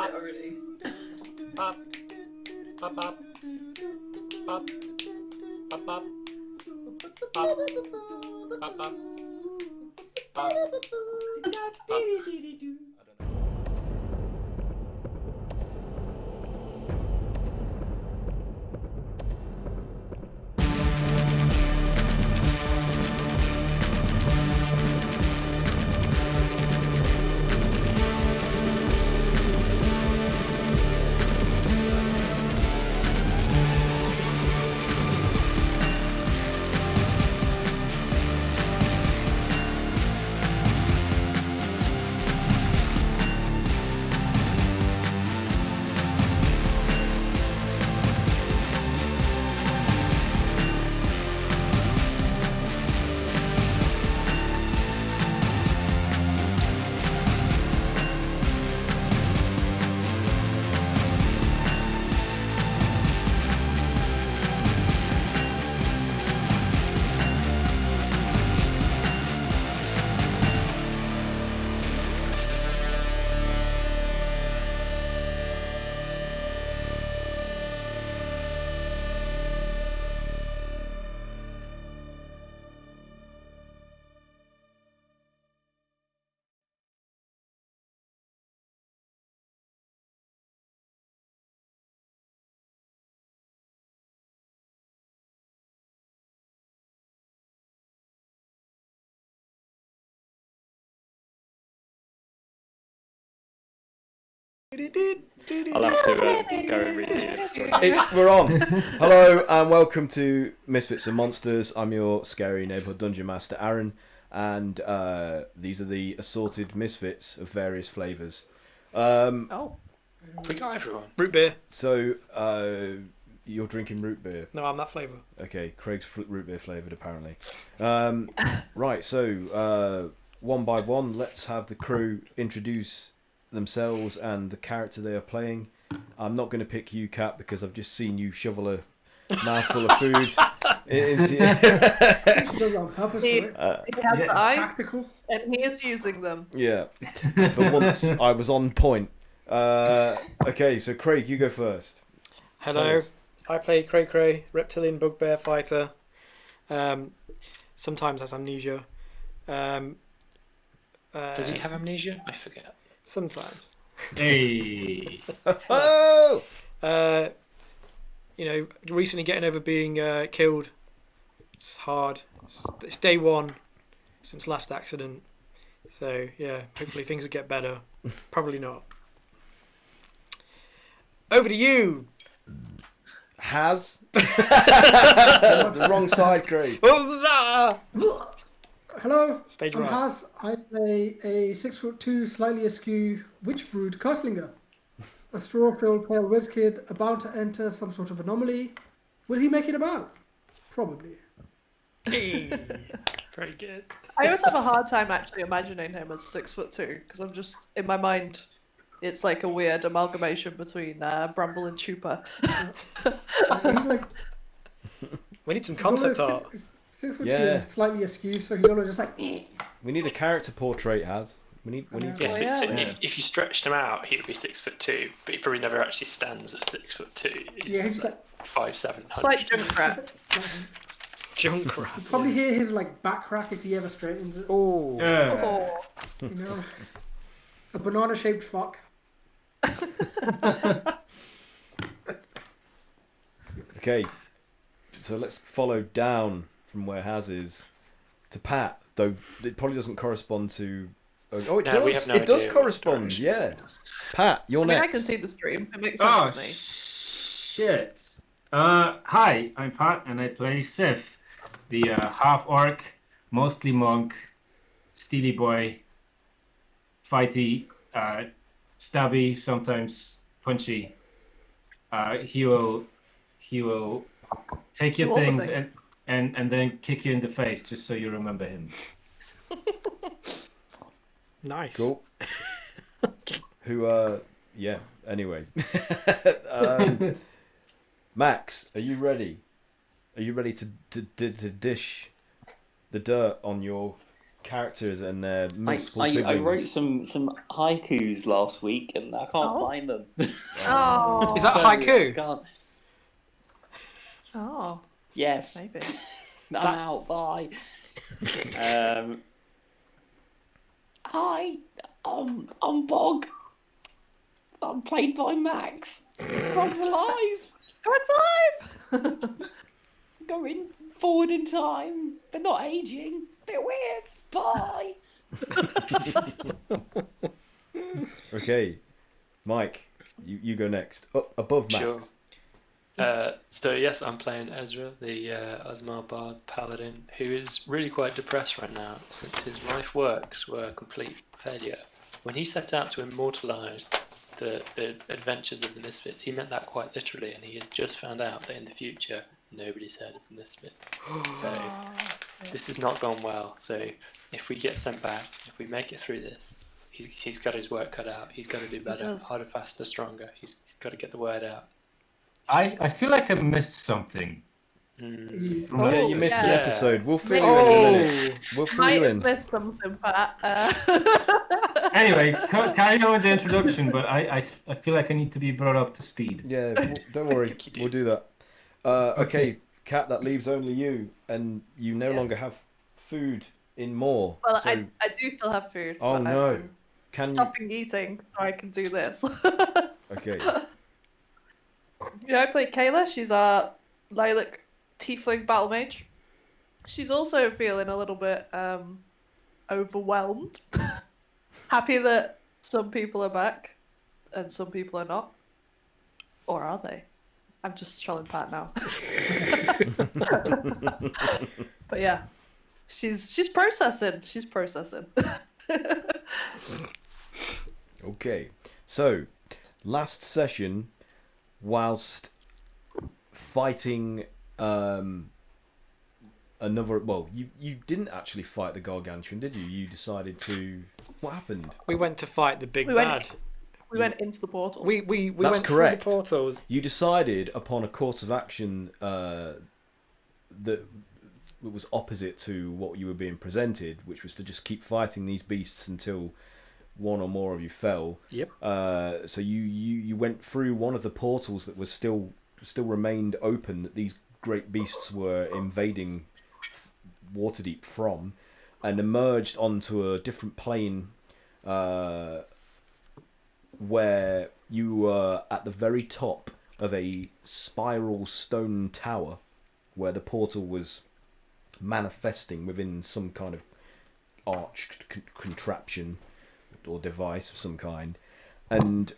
it already. Bop. Bop bop. Bop. Bop bop. Bop. Bop bop. Bop. I'll have to go and read the story. We're on. Hello and welcome to Misfits and Monsters. I'm your scary neighborhood dungeon master, Aaron, and these are the assorted misfits of various flavors. We got everyone. Root beer. So you're drinking root beer. No, I'm that flavour. Okay, Craig's root beer flavored apparently. Right, so one by one, let's have the crew introduce themselves and the character they are playing. I'm not going to pick you, Cap, because I've just seen you shovel a mouthful of food into. He does it on purpose, He right? has the eyes, Tactical. and he is using them. Yeah, for once I was on point. Okay, so Craig, you go first. Hello, I play Cray Cray, reptilian bugbear fighter. Sometimes has amnesia. Does he have amnesia? I forget. Sometimes. Hey. Oh! Recently getting over being killed. It's hard. It's day one since last accident. So, yeah, hopefully things will get better. Probably not. Over to you! Has the wrong side, Craig. Hello, Stage I'm right. Haz. I play a 6'2", slightly askew witch brood Costlinger. A straw-filled pale whiz kid about to enter some sort of anomaly. Will he make it about? Probably. Very good. I always have a hard time actually imagining him as 6'2" because I'm just in my mind. It's like a weird amalgamation between Bramble and Chupa. He's like We need some he's concept always art. 6'2", Yeah. slightly askew, so he's always just like. We need a character portrait, Has. We need. Yeah, Oh, so, yeah. so if you stretched him out, he would be 6'2", but he probably never actually stands at 6'2". Yeah, he's like 5'7". It's like Junkrat. Junkrat. probably hear his like back crack if he ever straightens it. Oh. Oh. You know, a banana-shaped fuck. Okay, so let's follow down from where Has is to Pat, though it probably doesn't correspond to. Oh, it No, does. we have no It does idea what correspond. direction Yeah, it is. Pat, you're I mean, I next. can see the stream. It makes sense Oh, to me. shit. Hi, I'm Pat, and I play Sif, the half-orc, mostly monk, steely boy, fighty, stabby, sometimes punchy. He will take Do your all the things things. and then kick you in the face just so you remember him. Nice. Cool. Yeah. Anyway, Max, are you ready? Are you ready to dish the dirt on your characters and their I, multiple I siblings. wrote some haikus last week and I can't Oh. find them. Oh. Is that So, haiku? I can't. Oh, Yes. maybe. I'm out. Bye. Hi, I'm Bog. I'm played by Max. Bog's alive. Oh, it's alive! Going forward in time, but not aging. It's a bit weird. Bye. Okay, Mike, you go next. Up above Max. Sure. So yes, I'm playing Ezra, the Osmar Bard Paladin, who is really quite depressed right now since his life works were a complete failure. When he set out to immortalise the adventures of the Misfits, he meant that quite literally, and he has just found out that in the future nobody's heard of the Misfits. So this has not gone well. So if we get sent back, if we make it through this, he's got his work cut out. He's got to do better, does. harder, faster, stronger. He's got to get the word out. I feel like I missed something. Mm. from Oh, last Yeah, you missed session. an yeah. episode. We'll fill Oh. you in a minute. We'll fill Might you have in. missed something, Pat. Anyway, carry on with the introduction, but I feel like I need to be brought up to speed. Yeah, don't worry. think you do. We'll do that. Okay, Kat, that leaves only you, and you no Yes. longer have food in more. Well, so, I do still have food. Oh, but no. I'm can you? stopping eating so I can do this. Okay. Yeah, I play Kayla. She's our lilac tiefling battle mage. She's also feeling a little bit overwhelmed. Happy that some people are back and some people are not. Or are they? I'm just trolling Pat now. But yeah, she's processing. She's processing. Okay. So, last session, whilst fighting another. Well, you didn't actually fight the gargantuan, did you? You decided to. What happened? We went to fight the big We went- bad. We went into the portal. We That's went correct. through the portals. You decided upon a course of action that was opposite to what you were being presented, which was to just keep fighting these beasts until one or more of you fell. Yep. So you went through one of the portals that was still remained open, that these great beasts were invading Waterdeep from, and emerged onto a different plane where you were at the very top of a spiral stone tower where the portal was manifesting within some kind of arched contraption or device of some kind. And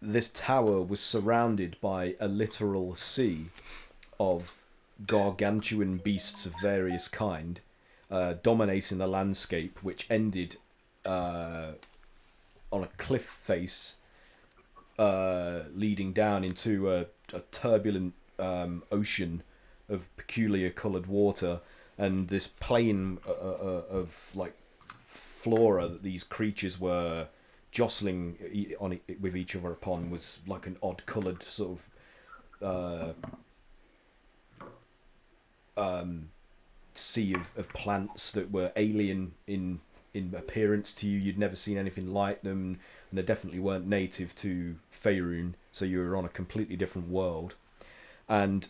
this tower was surrounded by a literal sea of gargantuan beasts of various kind, dominating the landscape, which ended on a cliff face leading down into a turbulent ocean of peculiar coloured water, and this plain of like flora that these creatures were jostling with each other upon was like an odd coloured sort of sea of plants that were alien in appearance to you. You'd never seen anything like them, and they definitely weren't native to WHEREIN, so you were on a completely different world. And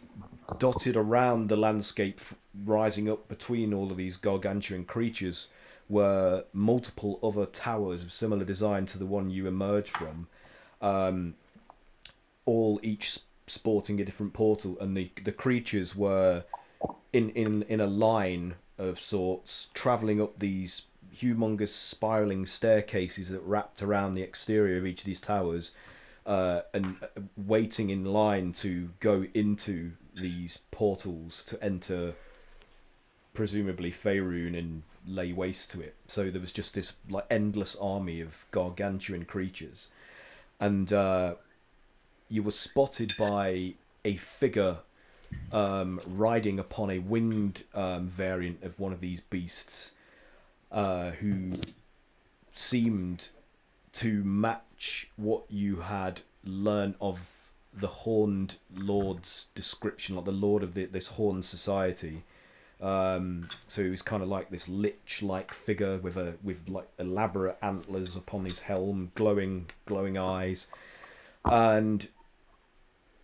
dotted around the landscape, rising up between all of these gargantuan creatures, were multiple other towers of similar design to the one you emerged from, all each sporting a different portal, and the creatures were in a line of sorts, travelling up these humongous spiralling staircases that wrapped around the exterior of each of these towers, and waiting in line to go into these portals to enter presumably WHEREIN and lay waste to it. So there was just this like endless army of gargantuan creatures, and you were spotted by a figure riding upon a winged variant of one of these beasts, who seemed to match what you had learned of the Horned Lord's description, like the Lord of this Horned Society. So he was kind of like this lich-like figure with like elaborate antlers upon his helm, glowing eyes, and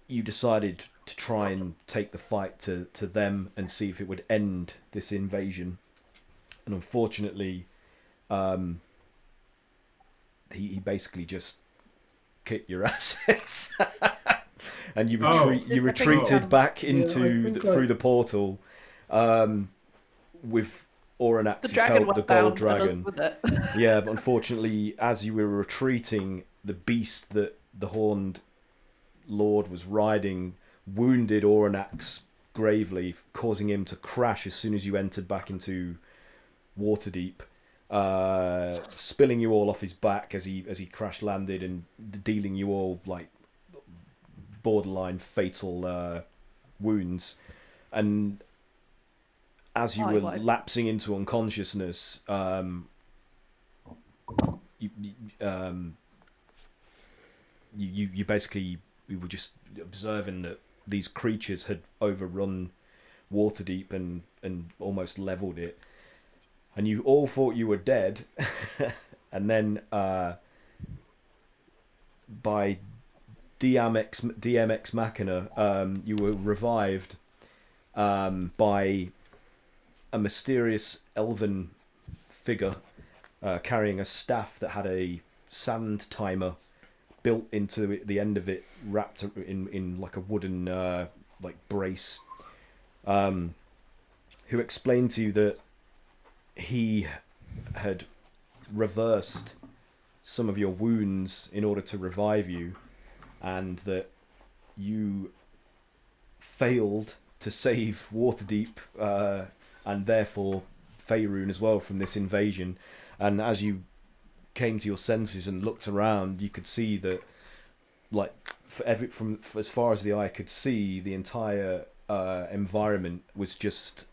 you decided to try and take the fight to them and see if it would end this invasion. And unfortunately, he basically just kicked your asses, and you retreated back into through the portal, with Oranax's help, the gold dragon. Yeah, but unfortunately, as you were retreating, the beast that the Horned Lord was riding wounded Oranax gravely, causing him to crash as soon as you entered back into Waterdeep, spilling you all off his back as he crash landed and dealing you all like borderline fatal wounds. And as you were lapsing into unconsciousness, you basically, we were just observing that these creatures had overrun Waterdeep and almost leveled it, and you all thought you were dead. And then by DMX Machina, you were revived by a mysterious elven figure carrying a staff that had a sand timer built into it, the end of it, wrapped in like a wooden like brace, who explained to you that he had reversed some of your wounds in order to revive you, and that you failed to save Waterdeep, and therefore Faerun as well, from this invasion. And as you came to your senses and looked around, you could see that, like, from as far as the eye could see, the entire environment was just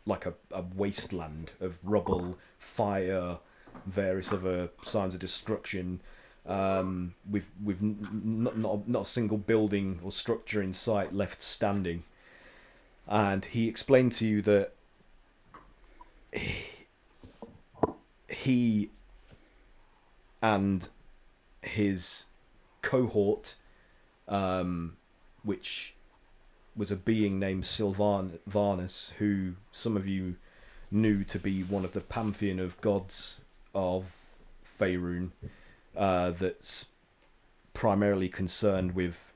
like a wasteland of rubble, fire, various other signs of destruction, with not a single building or structure in sight left standing. And he explained to you that he and his cohort, which was a being named Sylvanus, who some of you knew to be one of the pantheon of gods of Faerun, that's primarily concerned with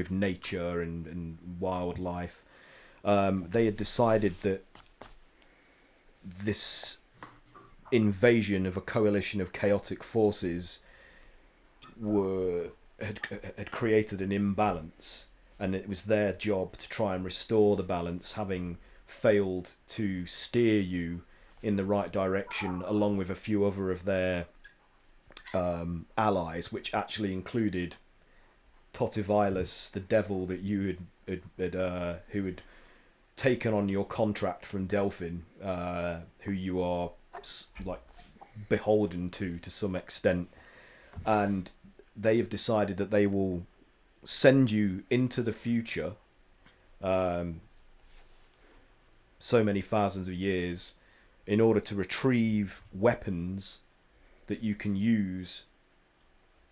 nature and wildlife. They had decided that this invasion of a coalition of chaotic forces had created an imbalance, and it was their job to try and restore the balance, having failed to steer you in the right direction, along with a few other of their allies, which actually included Totivilus, the devil that you who had taken on your contract from Delphin, who you are like beholden to some extent. And they have decided that they will send you into the future, so many thousands of years, in order to retrieve weapons that you can use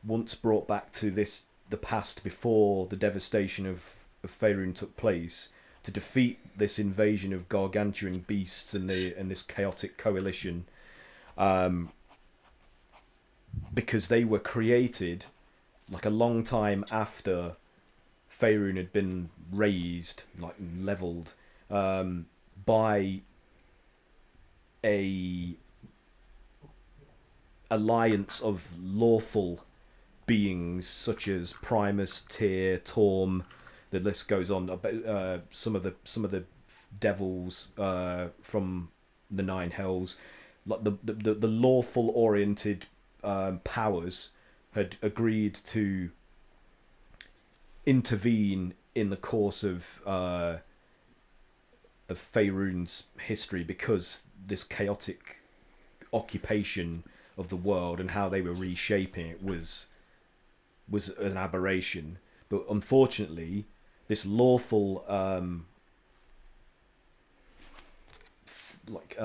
once brought back to the past, before the devastation of Faerun took place, to defeat this invasion of gargantuan beasts and this chaotic coalition, because they were created like a long time after Faerun had been razed, like leveled, by a alliance of lawful beings such as Primus, Tyr, Torm. The list goes on. Some of the devils from the Nine Hells, like the lawful oriented powers, had agreed to intervene in the course of Faerun's history, because this chaotic occupation of the world and how they were reshaping it was an aberration. But unfortunately, this lawful like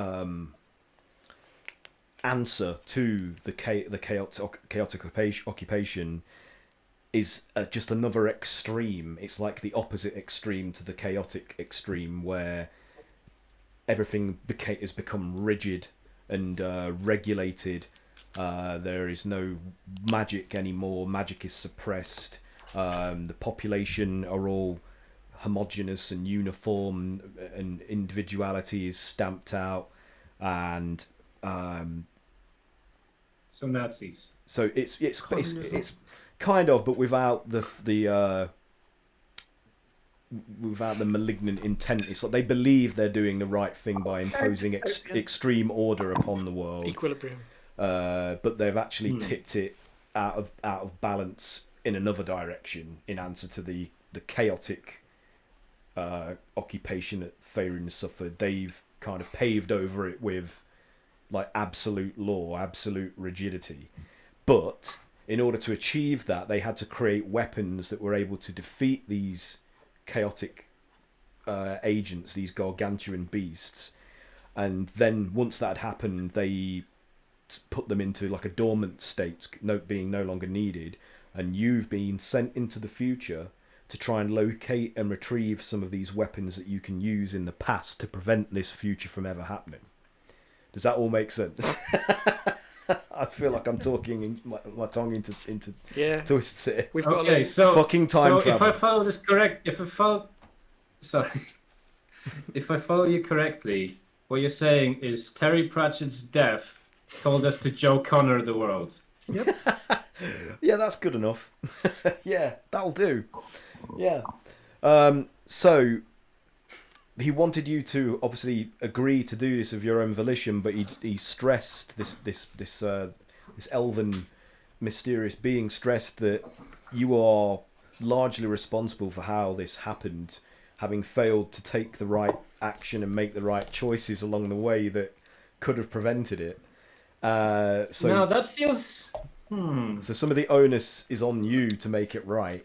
answer to the chaotic occupation is just another extreme. It's like the opposite extreme to the chaotic extreme, where everything has become rigid and regulated. There is no magic anymore. Magic is suppressed. The population are all homogeneous and uniform, and individuality is stamped out. And So Nazis. so it's kind of, but without the without the malignant intent. It's like they believe they're doing the right thing by imposing extreme order upon the world. Equilibrium. But they've actually tipped it out of balance in another direction in answer to the chaotic occupation that WHEREIN suffered. They've kind of paved over it with like absolute law, absolute rigidity. But in order to achieve that, they had to create weapons that were able to defeat these chaotic agents, these gargantuan beasts. And then once that had happened, they put them into like a dormant state, being no longer needed. And you've been sent into the future to try and locate and retrieve some of these weapons that you can use in the past to prevent this future from ever happening. Does that all make sense? I feel like I'm talking my tongue into twists here. We've got Okay, so fucking time so travel. if I follow this correct, if I follow you correctly, what you're saying is Terry Pratchett's death told us to Joe Connor the world. Yep. Yeah, that's good enough. Yeah, that'll do. Yeah. So he wanted you to obviously agree to do this of your own volition, but he stressed this elven mysterious being stressed that you are largely responsible for how this happened, having failed to take the right action and make the right choices along the way that could have prevented it. So now that feels. So some of the onus is on you to make it right,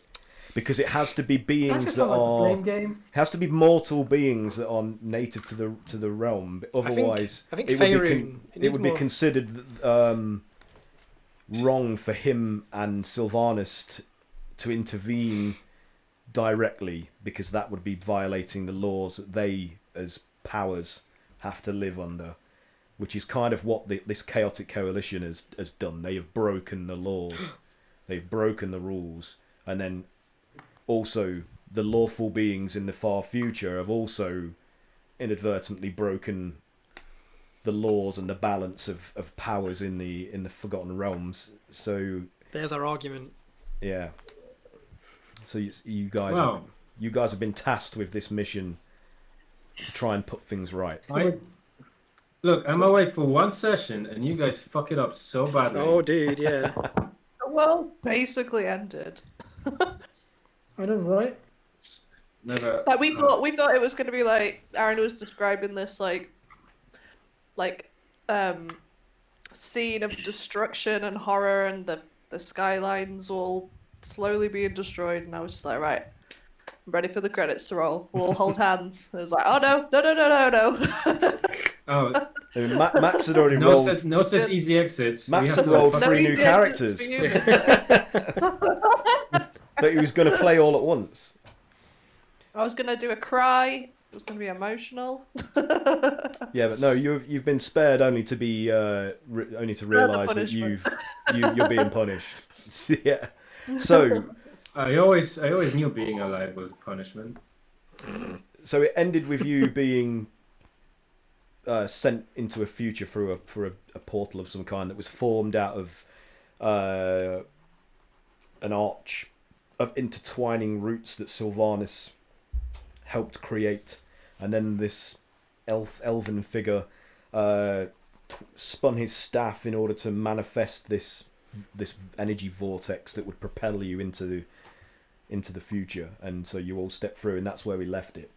because it has to be beings that like a are blame game. has to be mortal beings that are native to the realm. Otherwise, I think it would be more... considered wrong for him and Sylvanas to intervene directly, because that would be violating the laws that they, as powers, have to live under. Which is kind of what this chaotic coalition has done. They have broken the laws, they've broken the rules, and then also the lawful beings in the far future have also inadvertently broken the laws and the balance of powers in the Forgotten Realms. So there's our argument. Yeah. So you guys have been tasked with this mission to try and put things right. Look, I'm away for one session, and you guys fuck it up so badly. Oh, dude, yeah. Well, basically ended. I know, right? Never. Like we thought it was going to be like Aaron was describing this like scene of destruction and horror, and the skylines all slowly being destroyed, and I was just like, right, I'm ready for the credits to roll. We'll hold hands. And it was like, oh no. Oh, I mean, Max had already rolled. No such easy exits. Max had rolled 3 new characters. But he was going to play all at once. I was going to do a cry. It was going to be emotional. Yeah, but no, you've been spared only to be only to realise that you're being punished. Yeah. So I always knew being alive was a punishment. So it ended with you being sent into a future through a portal of some kind that was formed out of an arch of intertwining roots that Sylvanas helped create, and then this elven figure spun his staff in order to manifest this energy vortex that would propel you into the future, and so you all step through, and that's where we left it.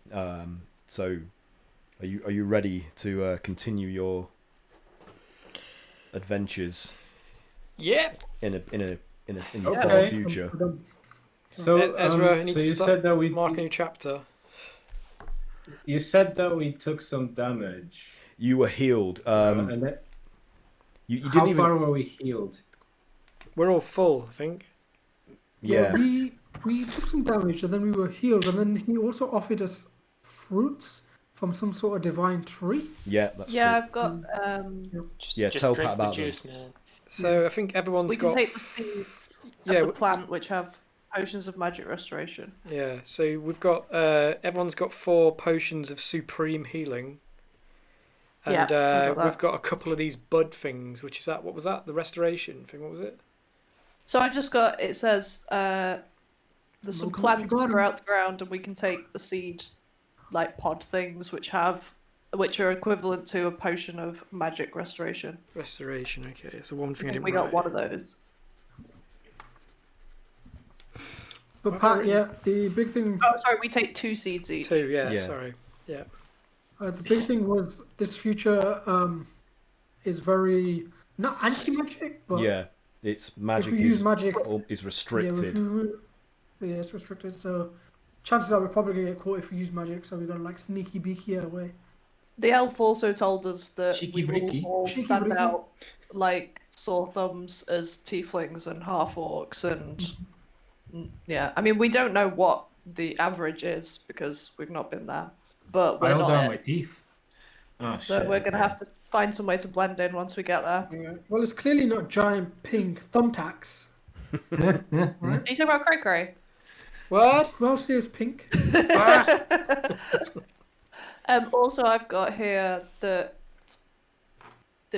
So are you ready to continue your adventures? Yeah. In the far future. So Ezra, you need so to you start said that we marking a chapter. You said that we took some damage. You were healed. And then, You how didn't even. far were we healed? We're all full, I think. Yeah. We took some damage and then we were healed, and then he also offered us fruits from some sort of divine tree. Yeah, that's Yeah, true. I've got. Yeah, just tell drink Pat the about them. juice, man. So I think everyone's We can got. take the seeds Yeah, of the plant, which have potions of magic restoration. Yeah, so we've got everyone's got 4 potions of supreme healing, and Yeah, I got that. we've got a couple of these bud things. Which is that? What was that? The restoration thing. What was it? So I just got. It says there's some Well, plants you got 'em. throughout the ground, and we can take the seed, like pod things, which are equivalent to a potion of magic restoration. Restoration. Okay, so one thing I I didn't think we got write. one of those. But Pat, yeah, the big thing, Oh, sorry, we take 2 seeds each. 2. Yeah, Yeah. sorry. Yeah. the big thing was this future is very not anti-magic, but Yeah, it's if magic we use is magic, is yeah, restricted. yeah, it's restricted. So chances are we're probably gonna get caught if we use magic. So we gotta like sneaky beaky our way. The elf also told us that Cheeky we breeky. will all Cheeky stand breeky. out like sore thumbs as tieflings and half orcs, and yeah, I mean we don't know what the average is because we've not been there, but I we're held not down it. my teeth. Oh, So shit, we're gonna okay. have to find some way to blend in once we get there. Well, it's clearly not giant pink thumbtacks. Are you talking about Cray Cray? What? Who else here is pink? Also, I've got here that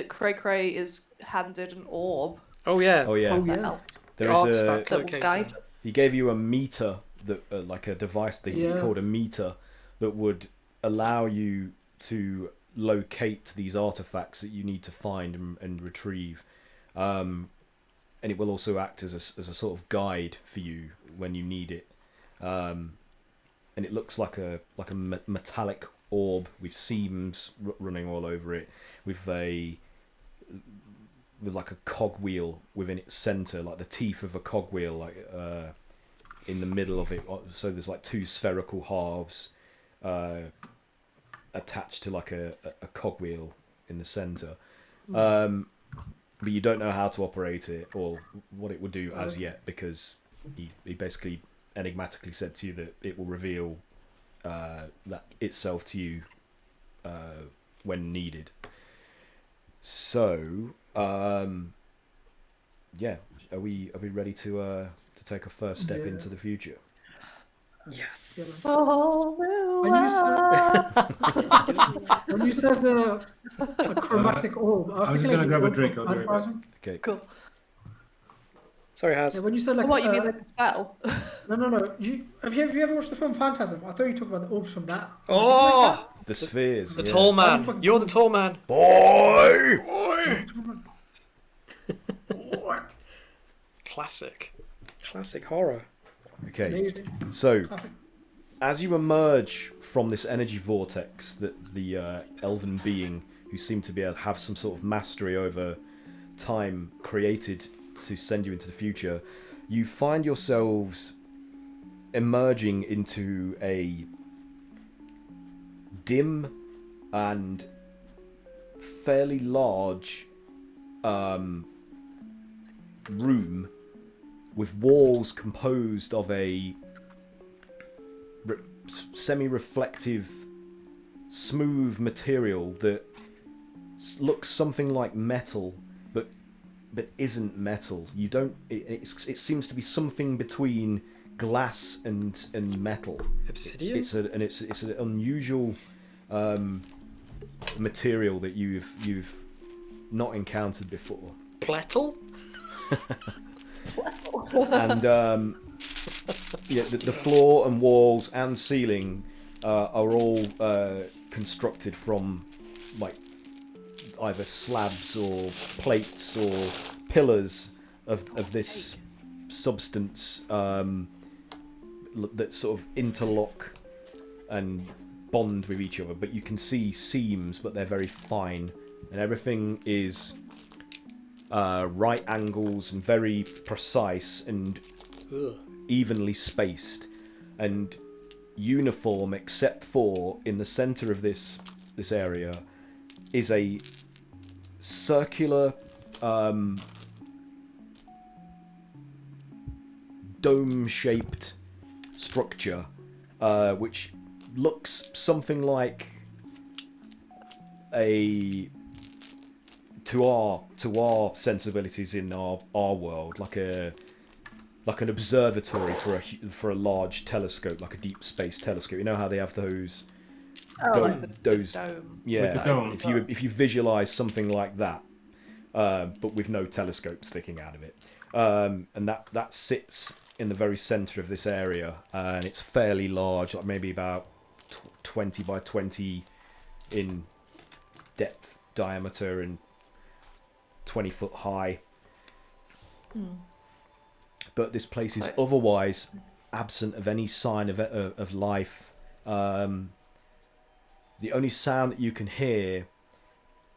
Cray Cray is handed an orb. Oh yeah. Oh yeah, Oh, That yeah. elf there is a. artifact. that will Locator. guide us. He gave you a meter that, like a device that he Yeah. called a meter, that would allow you to locate these artifacts that you need to find and retrieve, and it will also act as a sort of guide for you when you need it. And it looks like a metallic orb with seams running all over it, with like a cogwheel within its center, like the teeth of a cogwheel, like in the middle of it. So there's like 2 spherical halves attached to like a cogwheel in the center. But you don't know how to operate it or what it would do as yet, because he basically enigmatically said to you that it will reveal that itself to you when needed. So yeah, are we ready to take a first step Yeah. into the future? Yes. Oh, When you said a chromatic orb, I was I'm thinking just like gonna grab a orb drink, from I'll be right back. Phantasm. Okay. cool. Sorry, Haz. Yeah, when you said like What you mean, like a spell? no. Have you ever watched the film Phantasm? I thought you talked about the orbs from that. Oh, The spheres. the yeah. tall man. fucking- You're the tall man. Boy! Classic horror. Okay. Amazing. So Classic. as you emerge from this energy vortex that the elven being, who seemed to be able to have some sort of mastery over time, created to send you into the future, you find yourselves emerging into a dim and fairly large room with walls composed of a semi-reflective, smooth material that looks something like metal, but isn't metal. You don't. It seems to be something between glass and metal. Obsidian. It's an unusual material that you've not encountered before. Plettle. And yeah, the floor and walls and ceiling are all constructed from like either slabs or plates or pillars of this substance that sort of interlock and bond with each other. But you can see seams, but they're very fine, and everything is right angles and very precise and evenly spaced and uniform, except for in the center of this area is a circular dome-shaped structure, which looks something like to our sensibilities in our world, like an observatory for a large telescope, like a deep space telescope. You know how they have those Like the those dome. yeah. With the dome. If you visualize something like that, but with no telescope sticking out of it, and that sits in the very center of this area, and it's fairly large, like maybe about 20 by 20 in depth, diameter, and 20 foot high. But this place is otherwise absent of any sign of life. The only sound that you can hear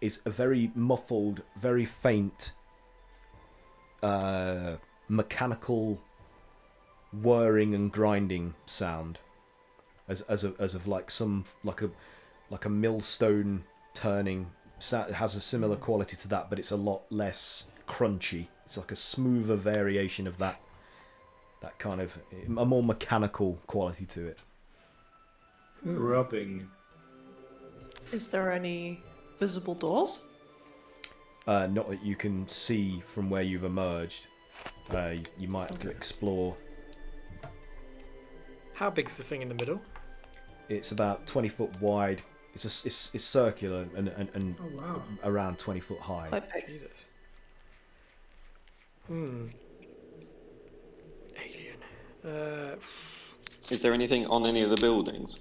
is a very muffled, very faint, mechanical whirring and grinding sound, as of like a millstone turning. It has a similar quality to that, but it's a lot less crunchy. It's like a smoother variation of that kind of, a more mechanical quality to it. Rubbing. Is there any visible doors? Not that you can see from where you've emerged. You might have to explore. How big's the thing in the middle? It's about 20 foot wide. It's circular and Oh wow. around 20 foot high. Quite big. Jesus. Alien. Is there anything on any of the buildings?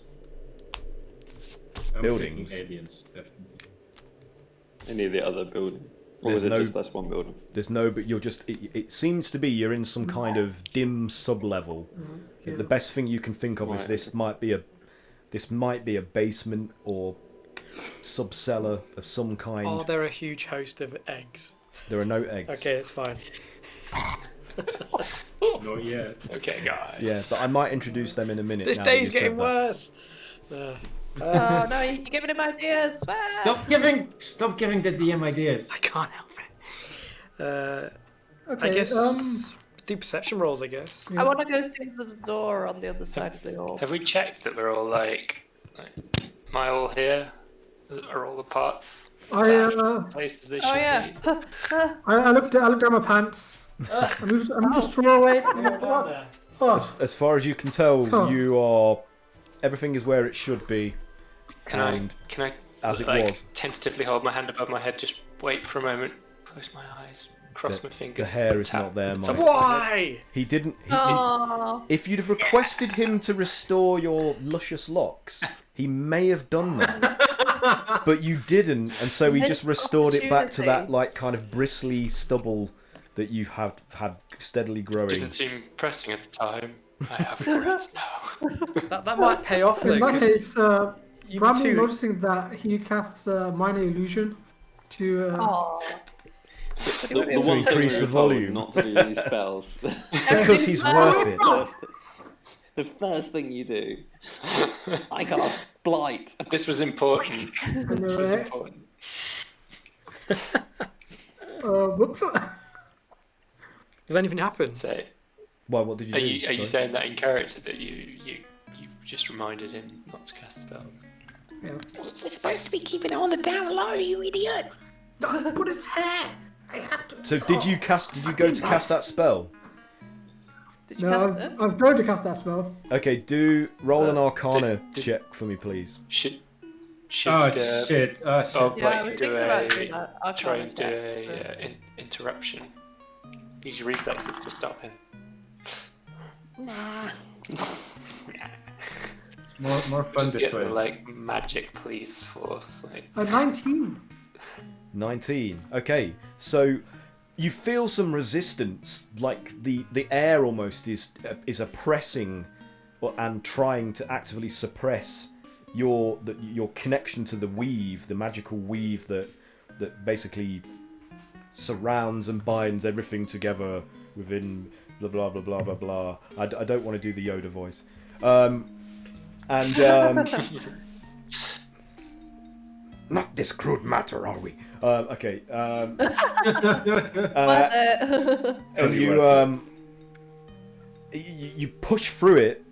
I'm Buildings. thinking aliens, definitely. Any of the other buildings? Or There's was it no- just this one building? There's no, but you're just. It seems to be you're in some kind of dim sub-level. The best thing you can think of is Right. this might be a basement or sub-cellar of some kind. Are there a huge host of eggs? There are no eggs. Okay, it's fine. Not yet. Okay, guys. Yeah, but I might introduce them in a minute. This now that day's you've said getting that. worse. Oh no, you're giving him ideas. Swear. Stop giving the DM ideas. I can't help it. Okay. I guess do perception rolls. I guess. I want to go see if there's a door on the other side of the hall. Have we checked that we're all like am I all here? Are all the parts places they should Oh yeah. be? I looked down my pants. I moved a straw away. Oh, As far as you can tell, Huh. you are. Everything is where it should be. Can And I as it like was. tentatively hold my hand above my head, just wait for a moment, close my eyes, cross my fingers. The hair is tap not there, the Mike. top of my head. Why? He didn't. Oh. If you'd have requested him to restore your luscious locks, he may have done that. But you didn't, and so he just Missed restored it back to that opportunity. like kind of bristly stubble that you've had steadily growing. Didn't seem pressing at the time. I have regrets now. That might pay off though. in that 'cause case, you Bramble two. noticing that he casts minor illusion to. Oh. The one thing increase we the were told volume. not to do these spells. Because he's worth it. The first thing you do. I cast Blight. This was important. This was important. Whoops. Does anything happen? So, Well, what did you are do? you Sorry. saying that in character that you just reminded him not to cast spells? Yeah. We're supposed to be keeping it on the down low, you idiot. But it's hair. I have to. So did you go to cast that spell? Did you No, cast it? I was going to cast that spell. Okay, roll an Arcana did- check for me, please. Should Oh shit. Oh shit. Bob Yeah, I like was do thinking about doing a that. I'll try try and do a interruption? Use your reflexes to stop him. Nah. More fun Just this get the way. like magic police force. Like 19. 19. Okay, so you feel some resistance, like the air almost is oppressing and trying to actively suppress your connection to the weave, the magical weave that basically surrounds and binds everything together within blah blah blah blah blah blah. I don't want to do the Yoda voice. not this crude matter, are we? Okay. Worth it. And you push through it.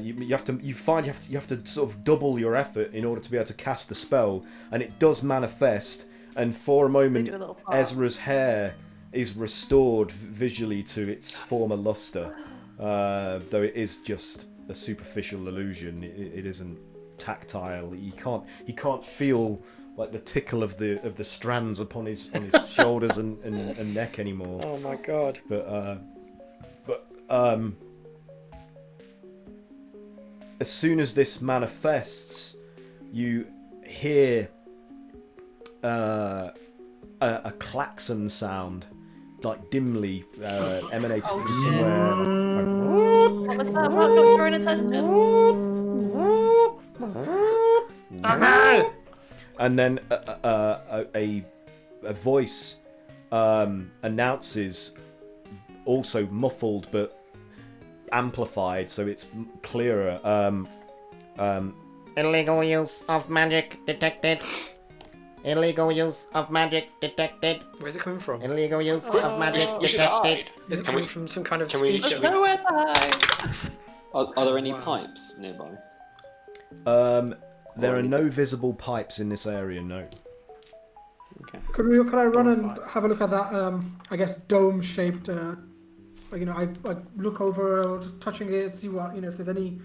You have to sort of double your effort in order to be able to cast the spell, and it does manifest. And for a moment, do a little fart. Ezra's hair is restored visually to its former luster, though it is just a superficial illusion. It isn't tactile. He can't feel like the tickle of the strands upon his shoulders and neck anymore. Oh my god. But as soon as this manifests, you hear a klaxon sound, like dimly emanating from somewhere. What was that? I'm not drawing attention. And then a voice announces, also muffled but amplified, so it's clearer. Illegal use of magic detected. Illegal use of magic detected. Where's it coming from? Illegal use of magic We should detected. hide. Is it coming from some kind of can we- speaker? There's nowhere to hide. Are there any Wow. pipes nearby? There are no visible pipes in this area. No. Okay. Could I run and have a look at that? I guess dome-shaped. I look over, or just touching it, see what if there's any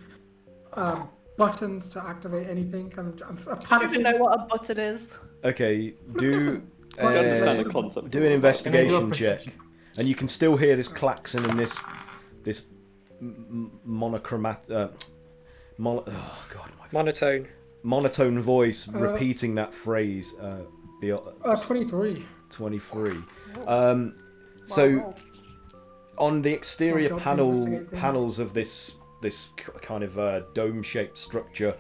buttons to activate anything. I don't even know what a button is. Okay. Do I don't understand the concept. do an investigation check, and you can still hear this klaxon and this monotone voice repeating that phrase. 23. 23. So on the exterior It's my job to investigate things. panels of this kind of dome-shaped structure,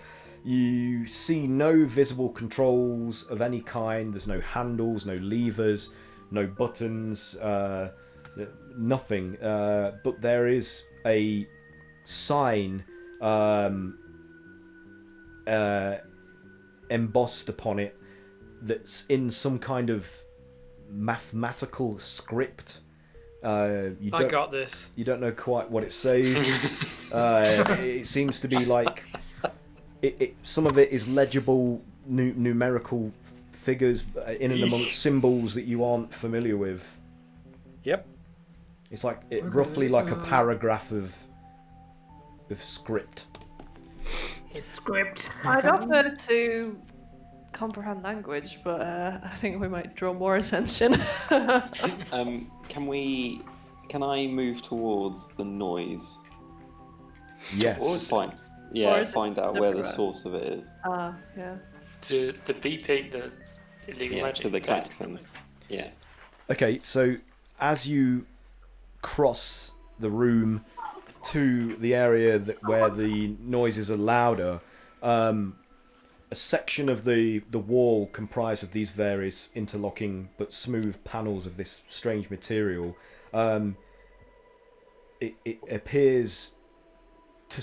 you see no visible controls of any kind. There's no handles, no levers, no buttons, nothing. But there is a sign embossed upon it that's in some kind of mathematical script. I got this. You don't know quite what it says. It seems to be like some of it is legible numerical figures in and amongst symbols that you aren't familiar with. Yep. It's like roughly like a paragraph of script. It's script. I'd offer to comprehend language, but I think we might draw more attention. Can I move towards the noise? Yes. Fine. Or Yeah, is it find out where the separate? source of it is. Yeah. To the beeping, the illegal Yeah, magic. to the detected. klaxon. Yeah. Okay, so as you cross the room to the area where the noises are louder, a section of the wall comprised of these various interlocking but smooth panels of this strange material, it appears to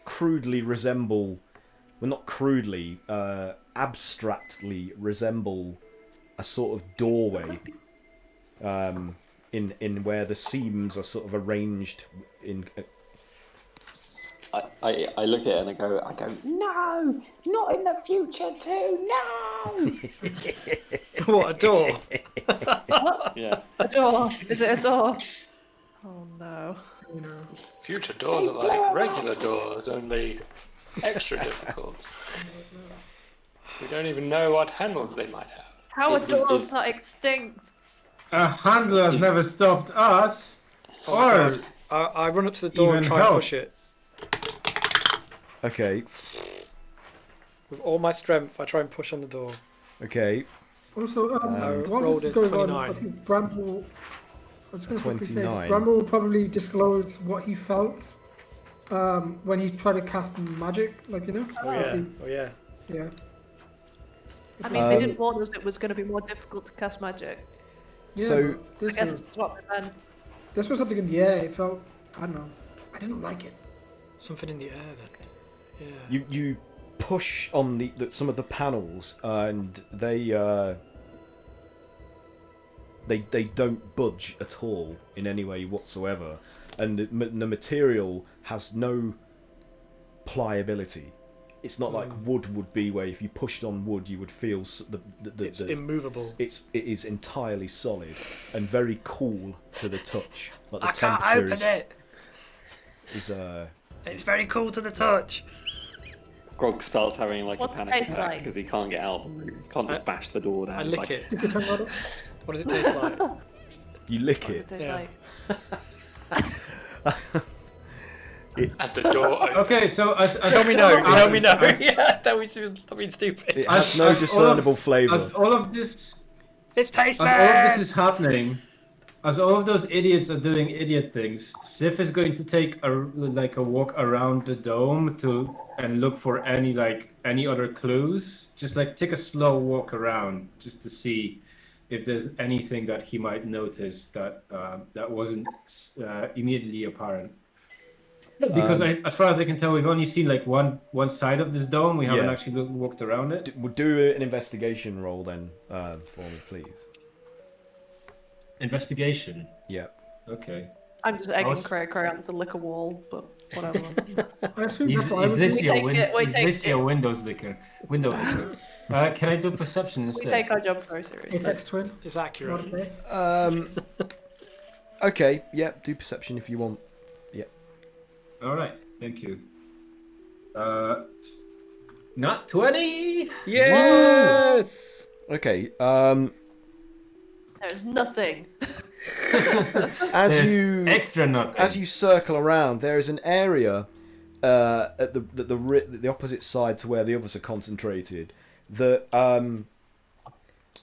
crudely resemble, well, not crudely, abstractly resemble a sort of doorway, in where the seams are sort of arranged in. I look at it and I go, No, not in the future too. No. What, a door? yeah. A door. Is it a door? Oh no. Future doors are like regular doors, only extra difficult. We don't even know what handles they might have. How are It was- doors not extinct? A handler has never stopped us. Or I run up to the door and Even try and help. push it. Okay, With all my strength, I try and push on the door. okay. Also, I while rolled this is a going on, 29. I think Bramble. I was going to quickly say, 29. Bramble will probably disclose what he felt when he tried to cast magic, Oh yeah. Yeah. I mean, they didn't warn us it was going to be more difficult to cast magic. Yeah, So- but I this guess was, it's what they meant. this was something in the air. It felt, I don't know. I didn't like it. Something in the air then. Yeah. You push on some of the panels, and they don't budge at all in any way whatsoever, and the material has no pliability. It's not like wood would be, where if you pushed on wood you would feel It's immovable. It is entirely solid and very cool to the touch. Like the I can't temperature open it. is It's very cool to the touch. Grog starts having like What's a it panic taste attack like? because he can't get out of the room. Can't just bash the door down. I It's lick like, it. Stick your tongue out. What does it taste like? you lick What it. does it Yeah. taste like? At the door. Okay, so as Tell me no. Tell me no. As, Yeah, tell me to stop being stupid. It has As- no as all of- discernible flavour. as all of this It's tasteless. As all of this is happening, as all of those idiots are doing idiot things, Sif is going to take a walk around the dome and look for any other clues. Just like take a slow walk around just to see if there's anything that he might notice that wasn't immediately apparent. Because as far as I can tell, we've only seen like one side of this dome. We haven't Yeah. actually walked around it. We'll do an investigation roll then for me, please. Investigation. Yeah. Okay. I'm just egging was- Cray to lick a wall, but whatever. I assume Is, that's what I is would this do. your take it, we is take this it. your Windows licker? Window licker. Can I do perception We instead? take our jobs very seriously. Apex Twin. It's Not accurate. okay. Okay. Yeah. Do perception if you want. All right. Thank you. Not 20. Yes. Okay. There's nothing. As There's you extra nothing. as you circle around, there is an area at the opposite side to where the others are concentrated. The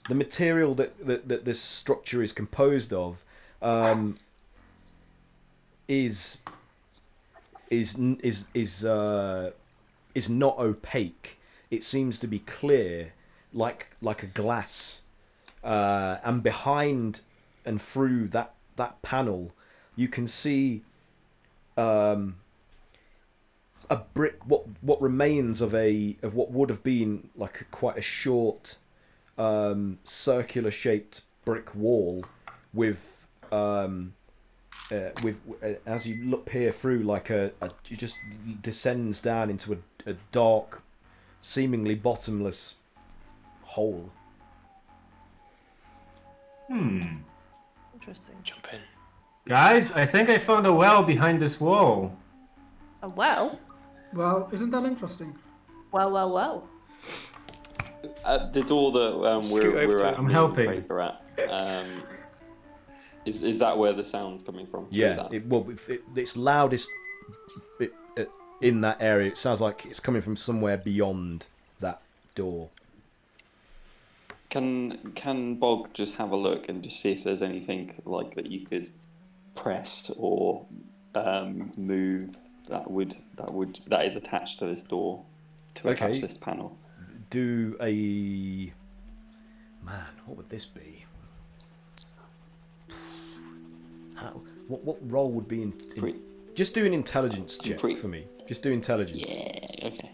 material that this structure is composed of is not opaque. It seems to be clear, like a glass, and behind and through that panel, you can see a brick. What remains of what would have been like quite a short, circular shaped brick wall with. As you look peer through, like it just descends down into a dark, seemingly bottomless hole. Interesting. Jump in. Guys, I think I found a well behind this wall. A well? Well, isn't that interesting? Well. At the door that Scoot over we're to at, it. I'm me and helping. Craig are at, is that where the sound's coming from? Through Yeah, that? it's loudest in that area. It sounds like it's coming from somewhere beyond that door. Can Bog just have a look and just see if there's anything like that you could press or move that is attached to this door to attach Okay. this panel? Do a what would this be? What role would be in just do an intelligence check for me. Just do intelligence. Yeah. Okay.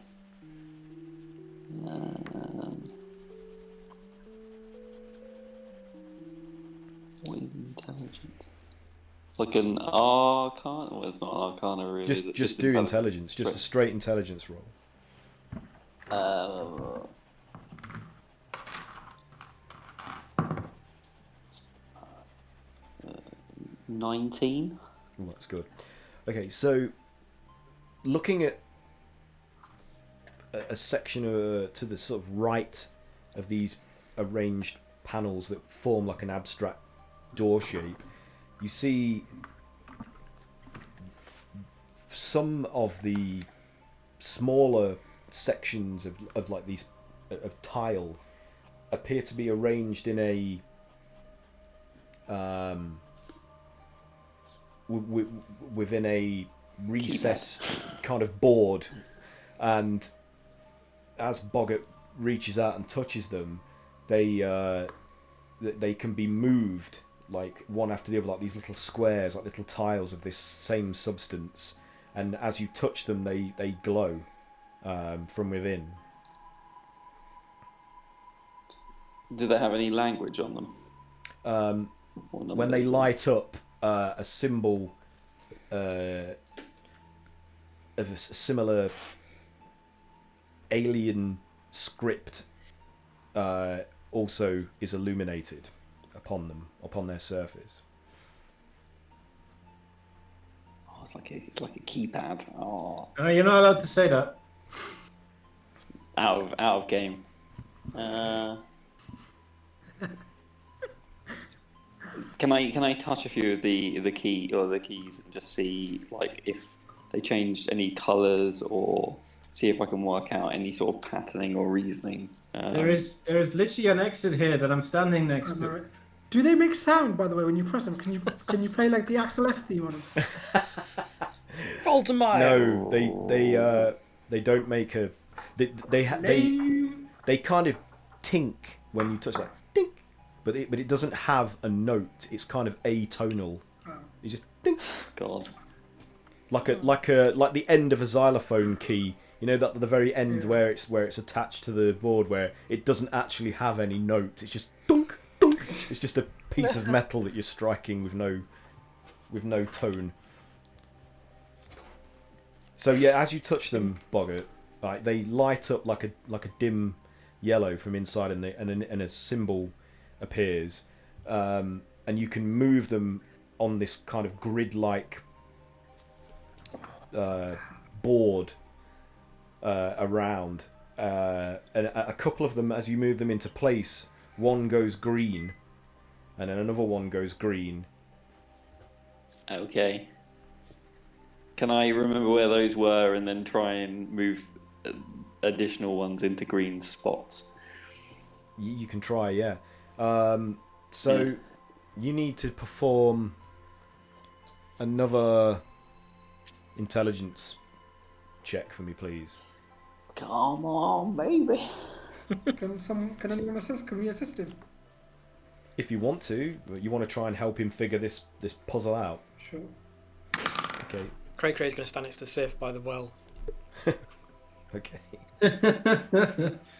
What is intelligence? Like an arcana? Well, it's not an arcana really. is it? Just do intelligence. Just a straight intelligence roll. 19. Oh, that's good. Okay, so looking at a section to the sort of right of these arranged panels that form like an abstract door shape, you see some of the smaller sections of like these of tile appear to be arranged in a within a recessed kind of board, and as Boggart reaches out and touches them, they can be moved like one after the other, like these little squares, like little tiles of this same substance, and as you touch them they glow from within. Do they have any language on them? Or When they numbers? light up, a symbol of a similar alien script also is illuminated upon them, upon their surface. Oh, it's like a keypad. Oh, You're not allowed to say that. out of game. Can I touch a few of the keys and just see like if they changed any colours, or see if I can work out any sort of patterning or reasoning? There is literally an exit here that I'm standing next to. Alright. Do they make sound, by the way, when you press them? Can you play like the Axel F theme on them? Faltermeyer. No, they don't make a. They kind of tink when you touch, like tink, but it doesn't have a note. It's kind of atonal. You just tink. God. Like the end of a xylophone key, you know, that the very end where it's attached to the board, where it doesn't actually have any note. It's just dunk dunk. It's just a piece of metal that you're striking with no tone. So yeah, as you touch them, Boggart, like they light up like a dim yellow from inside, and a symbol appears, and you can move them on this kind of grid-like board around, and a couple of them, as you move them into place, one goes green and then another one goes green. Okay. Can I remember where those were and then try and move additional ones into green spots? You can try, yeah. So you need to perform another intelligence check for me, please. Come on, baby. Can anyone assist? Can we assist him? If you want to, but you want to try and help him figure this puzzle out. Sure. Okay. Cray Cray's going to stand next to Sif by the well. Okay.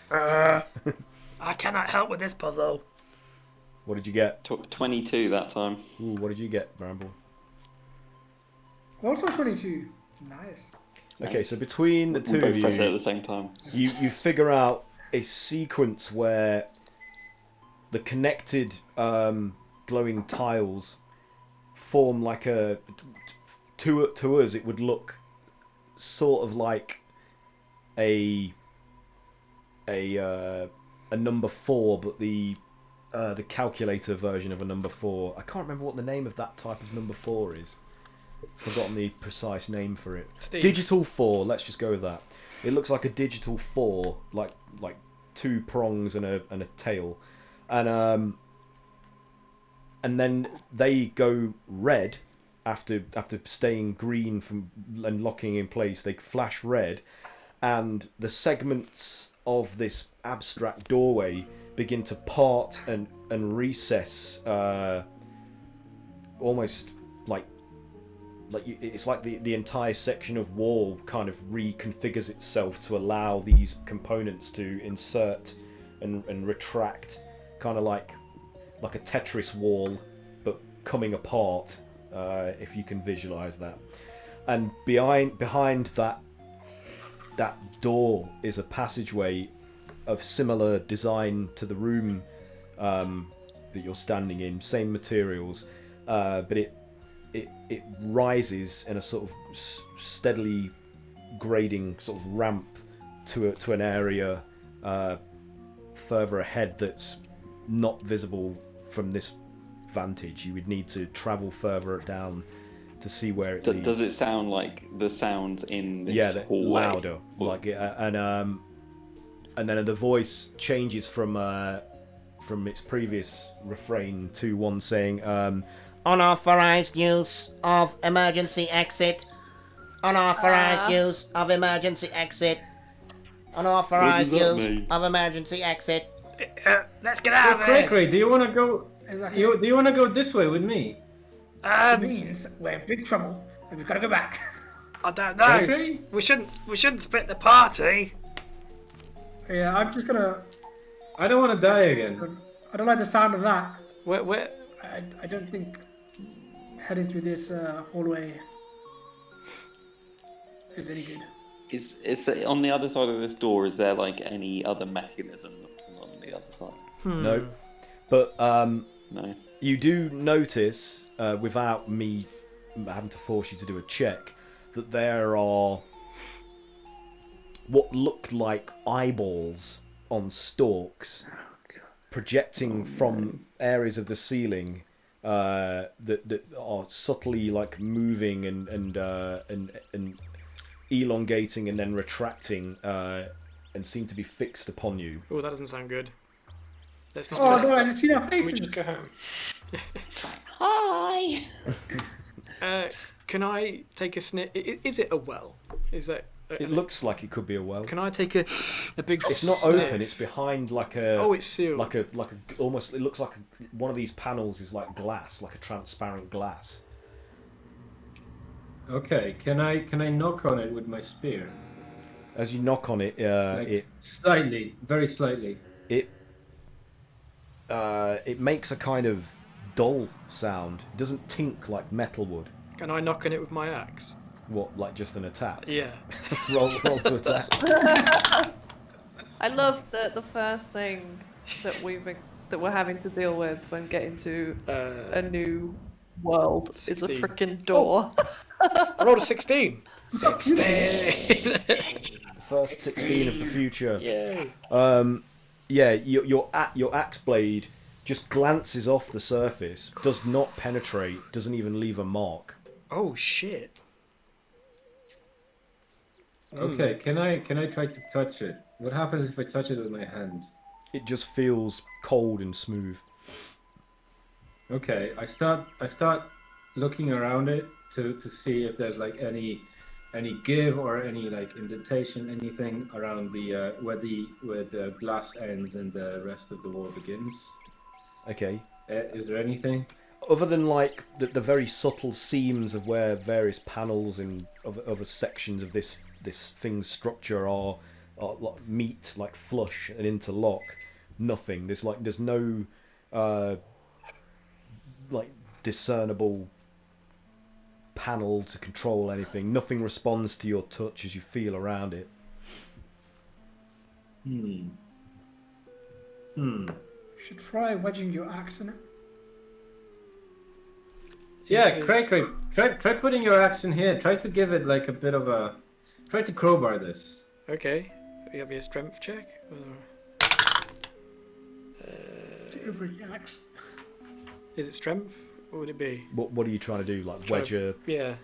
I cannot help with this puzzle. What did you get? 22 that time. Ooh, what did you get, Bramble? Also 22. Nice. Okay, Nice. so between the We two both of press it at you, the same time. you figure out a sequence where the connected glowing tiles form like a... To us, it would look sort of like a number 4, but the calculator version of a number 4. I can't remember what the name of that type of number 4 is. Forgotten the precise name for it. Steve. Digital 4. Let's just go with that. It looks like a digital 4, like 2 prongs and a tail, and then they go red after staying green and locking in place. They flash red, and the segments of this abstract doorway begin to part and recess, almost like it's like the entire section of wall kind of reconfigures itself to allow these components to insert and retract, kind of like a Tetris wall, but coming apart, if you can visualize that. And behind that door is a passageway of similar design to the room that you're standing in, same materials, but it rises in a sort of steadily grading sort of ramp to an area further ahead that's not visible from this vantage. You would need to travel further down to see where it leads. Does it sound like the sounds in this they're hallway? louder, like and then the voice changes from its previous refrain to one saying, Unauthorized use of emergency exit. Unauthorized use of emergency exit. Unauthorized What does that use mean? of emergency exit. Let's get out of Cray here. Cray, do you want to go? Exactly. Do you want to go this way with me? It means we're in big trouble and we've got to go back. I don't Cray know. Cray? We shouldn't split the party. Yeah, I'm just gonna I don't want to die again. I don't like the sound of that. Where? I don't think heading through this hallway is any good. Is on the other side of this door? Is there like any other mechanism on the other side? No, but No. you do notice, without me having to force you to do a check, that there are what looked like eyeballs on stalks projecting from areas of the ceiling that are subtly like moving and elongating and then retracting and seem to be fixed upon you. Oh, that doesn't sound good. Let's not. Oh no, I just see that face. Can we just go home? Hi. Can I take a sniff? Is it a well? Is that? It looks like it could be a well. Can I take a big? It's not sniff? open. It's behind like a. Oh, it's sealed. Like a almost. It looks like one of these panels is like glass, like a transparent glass. Okay, can I knock on it with my spear? As you knock on it, Like slightly, very slightly. it makes a kind of dull sound. It doesn't tink like metal would. Can I knock on it with my axe? What, like just an attack? Yeah. roll to attack. I love that the first thing that we're having to deal with when getting to a new world is a 16. freaking door. I rolled a 16. 16. First 16 of the future. Yay. Yeah, your axe blade just glances off the surface, does not penetrate, doesn't even leave a mark. Oh shit. Okay, can I try to touch it? What happens if I touch it with my hand? It just feels cold and smooth. Okay, I start looking around it to see if there's like any give or any like indentation, anything around the where the glass ends and the rest of the wall begins. Okay. Is there anything? Other than like the very subtle seams of where various panels and other sections of this thing's structure are like meet, like flush and interlock, nothing. There's no like discernible panel to control anything. Nothing responds to your touch as you feel around it. Hmm. You should try wedging your axe in it. Yeah, Craig, try putting your axe in here. Try to give it like a bit of a. Try to crowbar this. Okay. You have me a strength check? Over your axe. Is it strength? What would it be? What are you trying to do? Like wedge a... Yeah.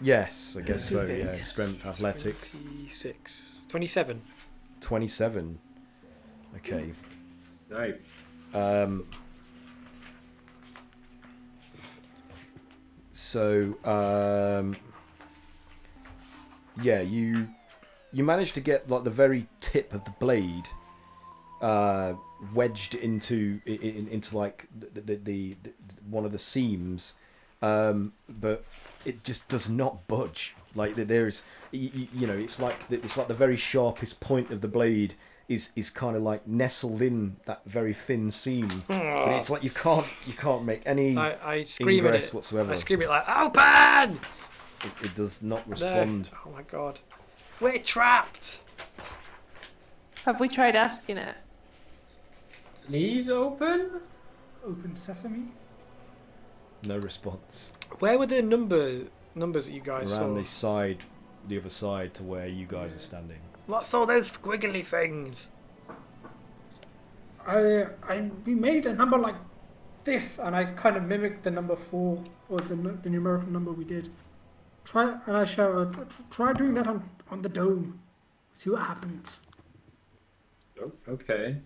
Yes, I guess so. Yeah, strength, athletics. 26. 27. 27. Okay. Nice. So, yeah, you managed to get like the very tip of the blade wedged into like the one of the seams, but it just does not budge. Like there's, you know, it's like the very sharpest point of the blade is kind of like nestled in that very thin seam, but it's like you can't make any I scream at ingress it whatsoever. I scream it like, open! It does not respond. No. Oh my god. We're trapped! Have we tried asking it? Please open. Open sesame. No response. Where were the numbers that you guys Around saw? the other side to where you guys are standing. What's all those squiggly things? We made a number like this, and I kind of mimicked the number 4 or the numerical number we did. Try, and I shout, try doing that on the dome. See what happens. Okay.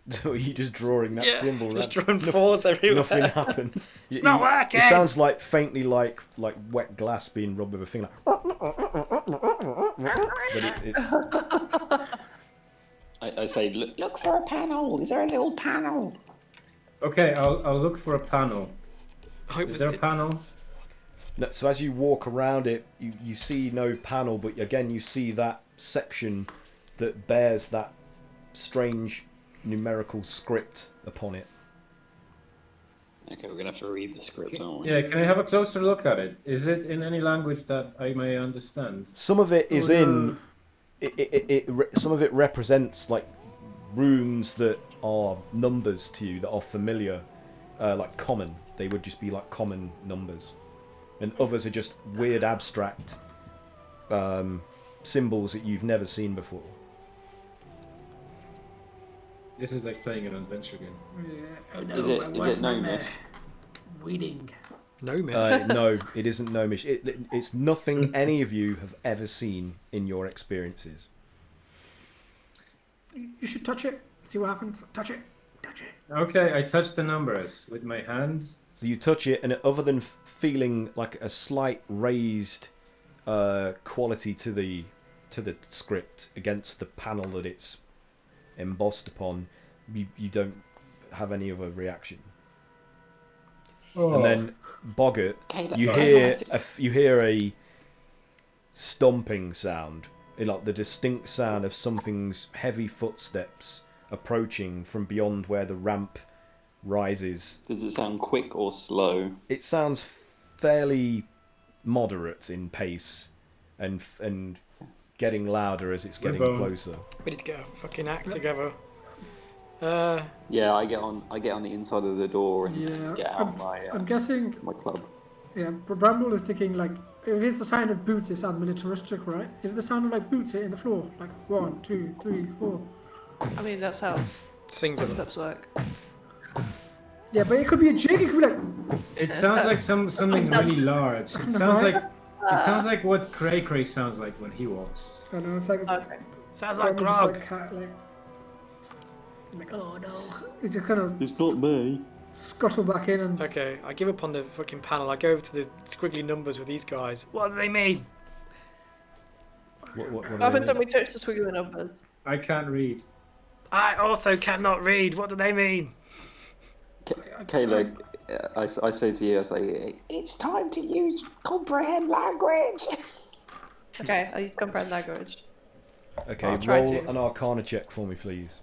So are you just drawing that symbol? Just that, drawing fours everywhere. Nothing happens. It's not working! It sounds like faintly like wet glass being rubbed with a finger. But it's I say, look for a panel. Is there a little panel? Okay, I'll look for a panel. Is there a panel? no, so as you walk around it, you see no panel, but again you see that section that bears that strange numerical script upon it. Okay, we're gonna have to read the script, aren't we? Yeah, can I have a closer look at it? Is it in any language that I may understand? Some of it is in. Some of it represents like runes that are numbers to you that are familiar, like common. They would just be like common numbers, and others are just weird abstract symbols that you've never seen before. This is like playing an adventure game. Yeah. Oh no, Is it gnomish? Reading. No, man. No, it isn't gnomish. It's nothing any of you have ever seen in your experiences. You should touch it. See what happens. Touch it. Touch it. Okay, I touch the numbers with my hands. So you touch it, and other than feeling like a slight raised quality to the script against the panel that it's embossed upon, you don't have any other reaction. Oh. And then Boggart, Okay, you hear a stomping sound, like the distinct sound of something's heavy footsteps approaching from beyond where the ramp rises. Does it sound quick or slow? It sounds fairly moderate in pace, and getting louder as it's getting Rubble. closer. We need to get a fucking act together. Yeah, I get on the inside of the door and Yeah. get out my I'm guessing. my club. Yeah, Bramble is thinking like, if it's the sound of boots, it sounds militaristic, right? Is it the sound of like boots hitting the floor? Like 1, 2, 3, 4. I mean, that's how Singular. footsteps work. Yeah, but it could be a jig. It could be like. It sounds like something really large. It sounds like what Cray Cray sounds like when he walks. I don't know. It's like. Okay. Sounds like Bramble just grog. like, like, oh no! It just kind of It's not me. scuttle back in and. Okay, I give up on the fucking panel. I go over to the squiggly numbers with these guys. What do they mean? What What happens when we touch the squiggly numbers? I can't read. I also cannot read. What do they mean? Kayla, I say to you, I say, It's time to use comprehend language. Okay, I use comprehend language. Okay, I'll try roll to. an Arcana check for me, please.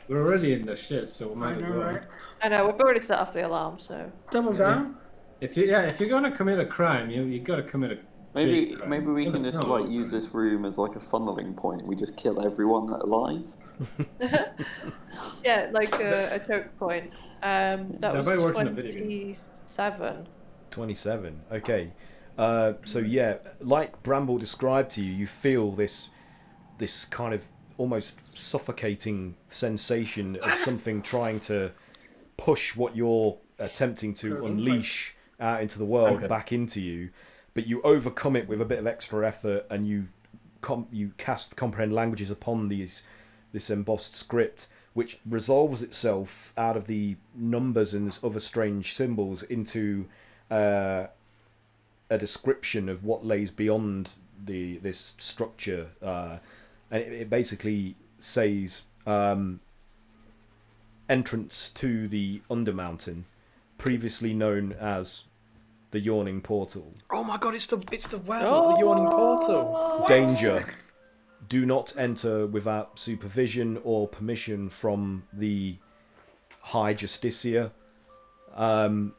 We're already in the shit, so we I might as know, well. right? I know, we've already set off the alarm, so. Double down. If you're gonna commit a crime, you gotta commit a. maybe big crime. maybe we can No, just no, like use this room as like a funneling point. We just kill everyone alive. Yeah, like a choke point. That That was might work in a video game. 27. 27. Okay. So yeah, like Bramble described to you, you feel this kind of almost suffocating sensation of something trying to push what you're attempting to unleash out into the world back into you, but you overcome it with a bit of extra effort, and you cast comprehend languages upon this embossed script, which resolves itself out of the numbers and other strange symbols into a description of what lays beyond this structure, and it basically says entrance to the Undermountain, previously known as the Yawning Portal. Oh my god, it's the well of the yawning portal. Danger. Do not enter without supervision or permission from the High Justicia, and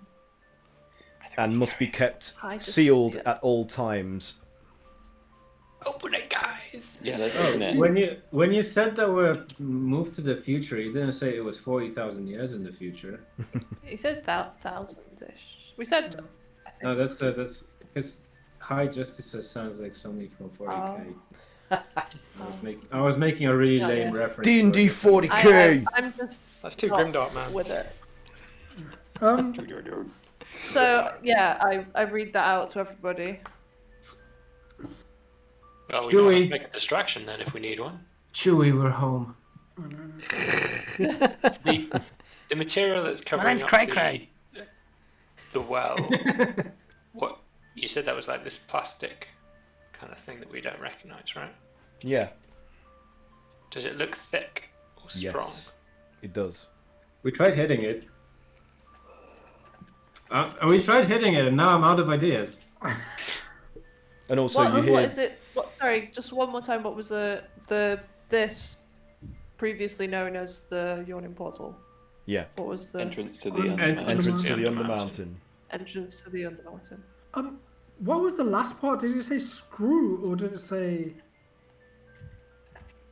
must be kept High sealed Justicia. at all times. Open it, guys. Yeah, let's open it. When you said that we're moved to the future, you didn't say it was 40,000 years in the future. He said thousands-ish. We said. No, that's because High Justice sounds like something from 40k. I was making a really Oh, lame yeah. reference. D&D 40k. I'm just. That's too not grimdark, man. With it. Um, So yeah, I read that out to everybody. Well, we don't have Chewie. to make a distraction then if we need one. Chewie, we're home. The material that's covering name's up Cray Cray. the well. What you said that was like this plastic kind of thing that we don't recognise, right? Yeah. Does it look thick or strong? Yes. It does. We tried hitting it. We tried hitting it, and now I'm out of ideas. And also What you hear is it? What? Sorry, just one more time. What was this previously known as the Yawning Portal? Yeah. What was the Entrance to the Entrance to the Undermountain. Undermountain. entrance to the Undermountain? What was the last part? Did it say screw or did it say?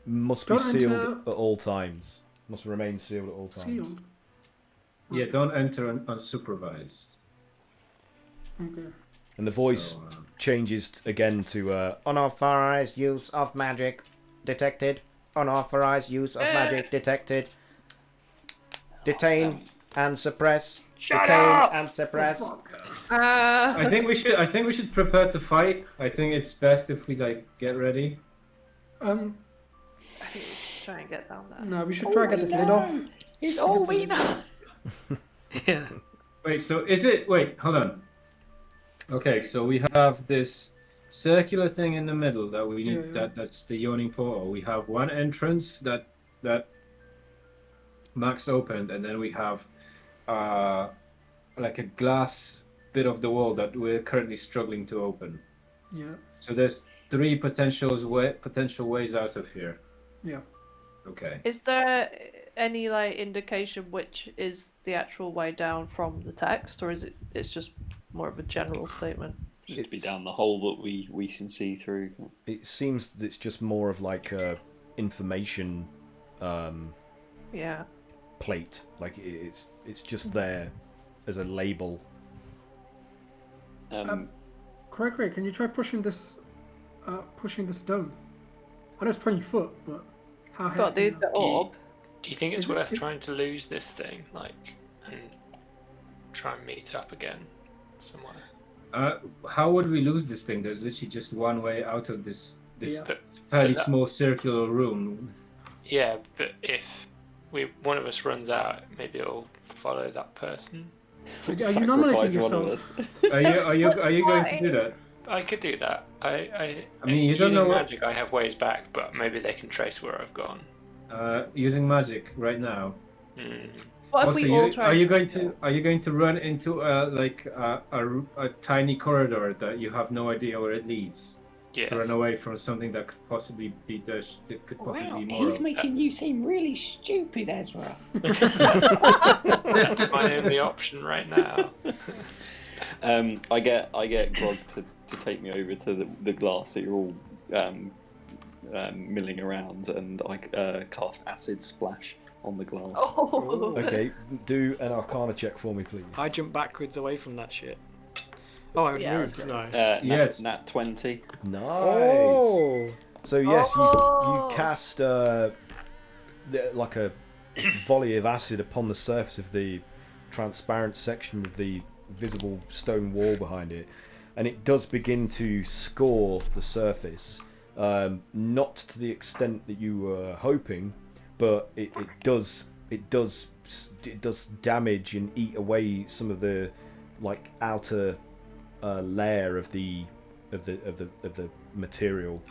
Must be Don't sealed enter- at all times. Must remain sealed at all times. Sealed. Yeah, don't enter unsupervised. Okay. And the voice So, changes again to Unauthorized use of magic detected. Unauthorized use of magic detected. Detain and suppress. Detain and suppress. I think we should prepare to fight. I think it's best if we like get ready. I think we should try and get down there. No, we should try and get this lid off. It's all we know. Yeah. Wait, so is it? Wait, hold on. Okay, so we have this circular thing in the middle that we need. Yeah. That's the yawning portal. We have one entrance that Max opened, and then we have like a glass bit of the wall that we're currently struggling to open. Yeah. So there's three potential ways out of here. Yeah. Okay. Is there any like indication which is the actual way down from the text, or is it's just more of a general statement? Should be down the hole that we can see through. it seems that it's just more of like a information Yeah. plate. Like it's just there as a label. Craig, can you try pushing this dome? I know it's 20 foot, but how heavy? Got the is that? orb. Do you think it's Is it- worth trying to lose this thing, like, and try and meet up again somewhere? How would we lose this thing? There's literally just one way out of this Yeah. But, fairly that- small circular room. yeah, but if one of us runs out, maybe it'll follow that person. Are you nominating Sacrifice one of yourself? us. Are you going to do that? I could do that. I mean, you don't using know what- magic. I have ways back, but maybe they can trace where I've gone. Using magic right now. What if Also, we all try? are you going to run into a tiny corridor that you have no idea where it leads? Yes. To run away from something that could possibly be that could possibly Wow, be more. he's making you seem really stupid, Ezra. That's my only option right now. I get Grog to take me over to the glass that you're all milling around, and I cast acid splash on the glass. Oh. Okay, do an Arcana check for me, please. I jump backwards away from that shit. Oh, I would Yeah, move, that's didn't I? Yes. Nat 20. Nice. Oh! So yes, Oh. you cast like a volley of acid upon the surface of the transparent section with the visible stone wall behind it, and it does begin to score the surface. Not to the extent that you were hoping, but it does damage and eat away some of the like outer layer of the material.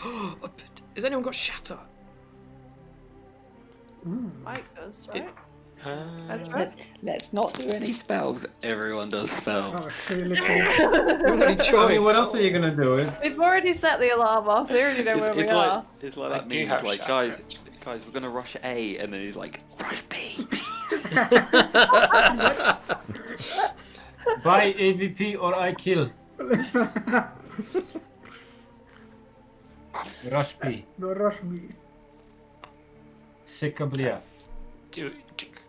Has anyone got shatter? Mike does, right? Let's not do any spells. Everyone does spell. Oh, clearly. Nobody I choice. mean, what else are you gonna do? We've already set the alarm off. They already know where we are. It's like I that do meme. have It's like, shatter, guys, we're gonna rush A, and then he's like, rush B. Buy AVP or I kill. Rush P. No rush me. Sikablia. Do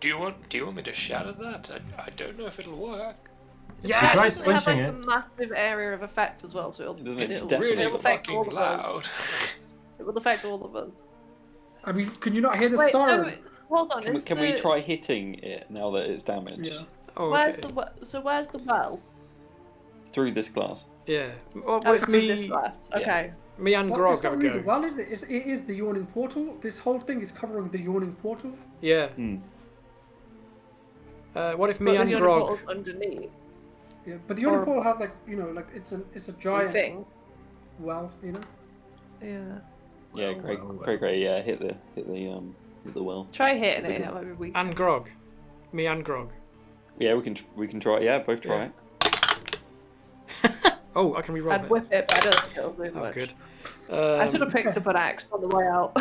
you want me to shatter that? I don't know if it'll work. Yes! Try It has like punching a it. massive area of effect as well, so Doesn't it it'll definitely Really it'll affect all fucking of us. loud. It will affect all of us. I mean, can you not hear the Wait, siren? so hold on. Can we try hitting it now that it's damaged Yeah. Oh, Where's okay. where's the well? through this glass? Yeah. Well, Oh, what it's if through this me, glass. Yeah. Okay. me and Well, Grog it's have not a really the go? well, is it? It is the yawning portal. This whole thing is covering the yawning portal. Yeah. What if me But and the other Grog? portal's underneath. Yeah, but the yawning Or- portal has like like it's a giant thing. well, Yeah. Yeah, Craig, yeah, hit the well. Try hitting it. That might be weak. And Grog. Me and Grog. Yeah, we can try. Yeah, both try Yeah. it. Oh, I can reroll I'd it. whip it, but I don't think it'll do That was much. good. I should have picked up an axe on the way out.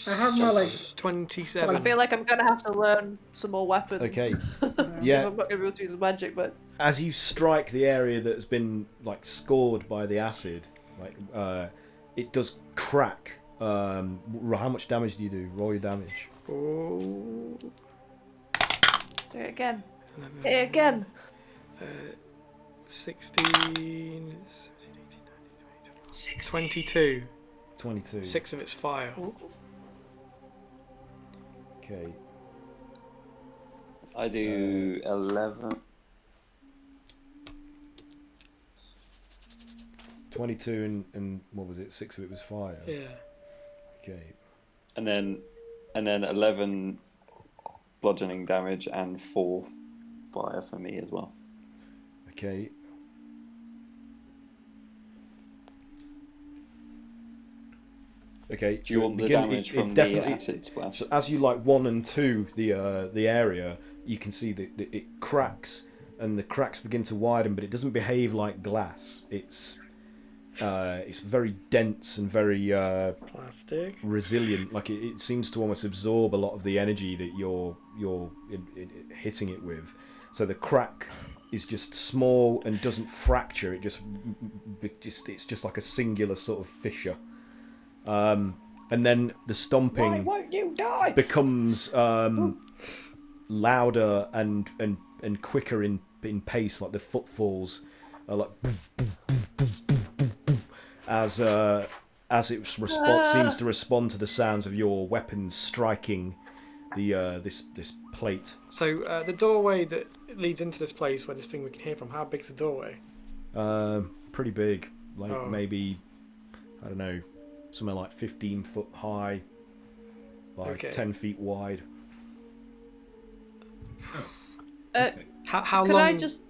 I have my like. 27. I feel like I'm gonna have to learn some more weapons. Okay. If Yeah. I'm not gonna be able to use magic, but As you strike the area that has been like scored by the acid, like it does crack. How much damage do you do? Roll your damage. Oh. do it again. Hit it again. 16, 17, 18, 19, 22. 22. 6 of it's fire. Okay. I do 11. 22 and what was it? 6 of it was fire. Yeah. Okay. And then 11 bludgeoning damage and 4 fire for me as well. Okay. Okay. Do you want the damage from the acid splash? So as you like 1 and 2 the area, you can see that it cracks, and the cracks begin to widen, but it doesn't behave like glass. It's very dense and very Plastic. resilient. Like it seems to almost absorb a lot of the energy that you're hitting it with. So the crack is just small and doesn't fracture. It's just like a singular sort of fissure. And then the stomping Why won't you die? becomes louder and quicker in pace, like the footfalls are like as it seems to respond to the sounds of your weapons striking this plate. So the doorway that leads into this place where this thing we can hear from, how big's the doorway? Pretty big, like Oh. maybe, I don't know, somewhere like 15 foot high, like Okay. 10 feet wide. How Could long? I just?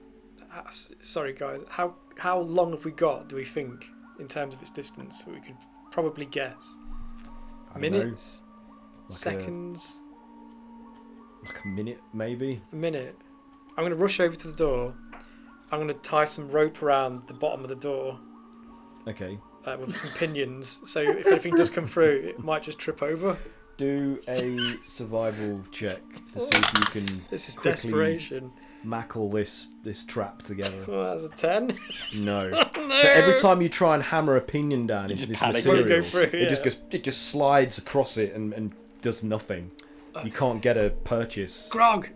Sorry, guys. How long have we got? Do we think in terms of its distance? So we could probably guess. I don't know, Minutes, like seconds, like a minute maybe. a minute. I'm gonna rush over to the door. I'm gonna tie some rope around the bottom of the door Okay. with some pinions. So if anything does come through, it might just trip over. Do a survival check to see if you can This is quickly desperation. mackle this trap together. Oh, that's a 10. No. No. So every time you try and hammer a pinion down into just this panic. Won't material, go through, yeah. it just slides across it and does nothing. You can't get a purchase. Grog,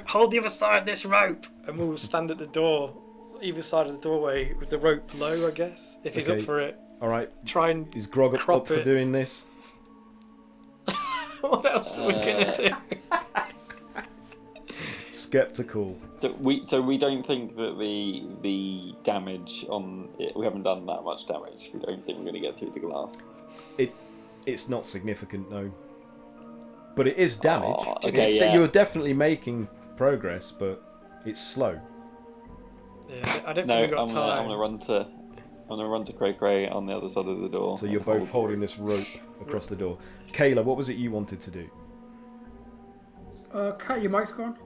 hold the other side of this rope, and we'll stand at the door, either side of the doorway, with the rope low, I guess, if he's Okay. up for it. All right. Try and Is Grog crop up for it. doing this? What else are we gonna do? Skeptical. So we don't think that the damage on it, we haven't done that much damage. We don't think we're going to get through the glass. It's not significant, no. But it is damage. Oh, okay, yeah. You're definitely making progress, but it's slow. Yeah, I don't No, think we've I'm got gonna time. run to Cray Cray on the other side of the door. So you're and both hold holding this rope across the door. Kayla, what was it you wanted to do? Kat, your mic's gone.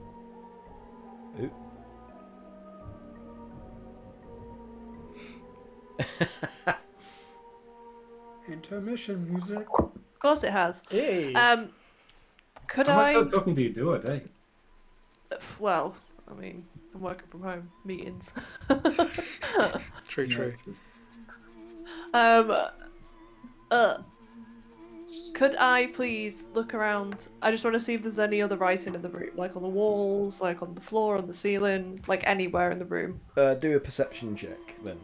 Ooh. Intermission music. Of course it has. Hey. Could How much I? talking do you do a day? Well, I mean, I'm working from home. Meetings. True. Could I please look around? I just want to see if there's any other writing in the room, like on the walls, like on the floor, on the ceiling, like anywhere in the room. Do a perception check then.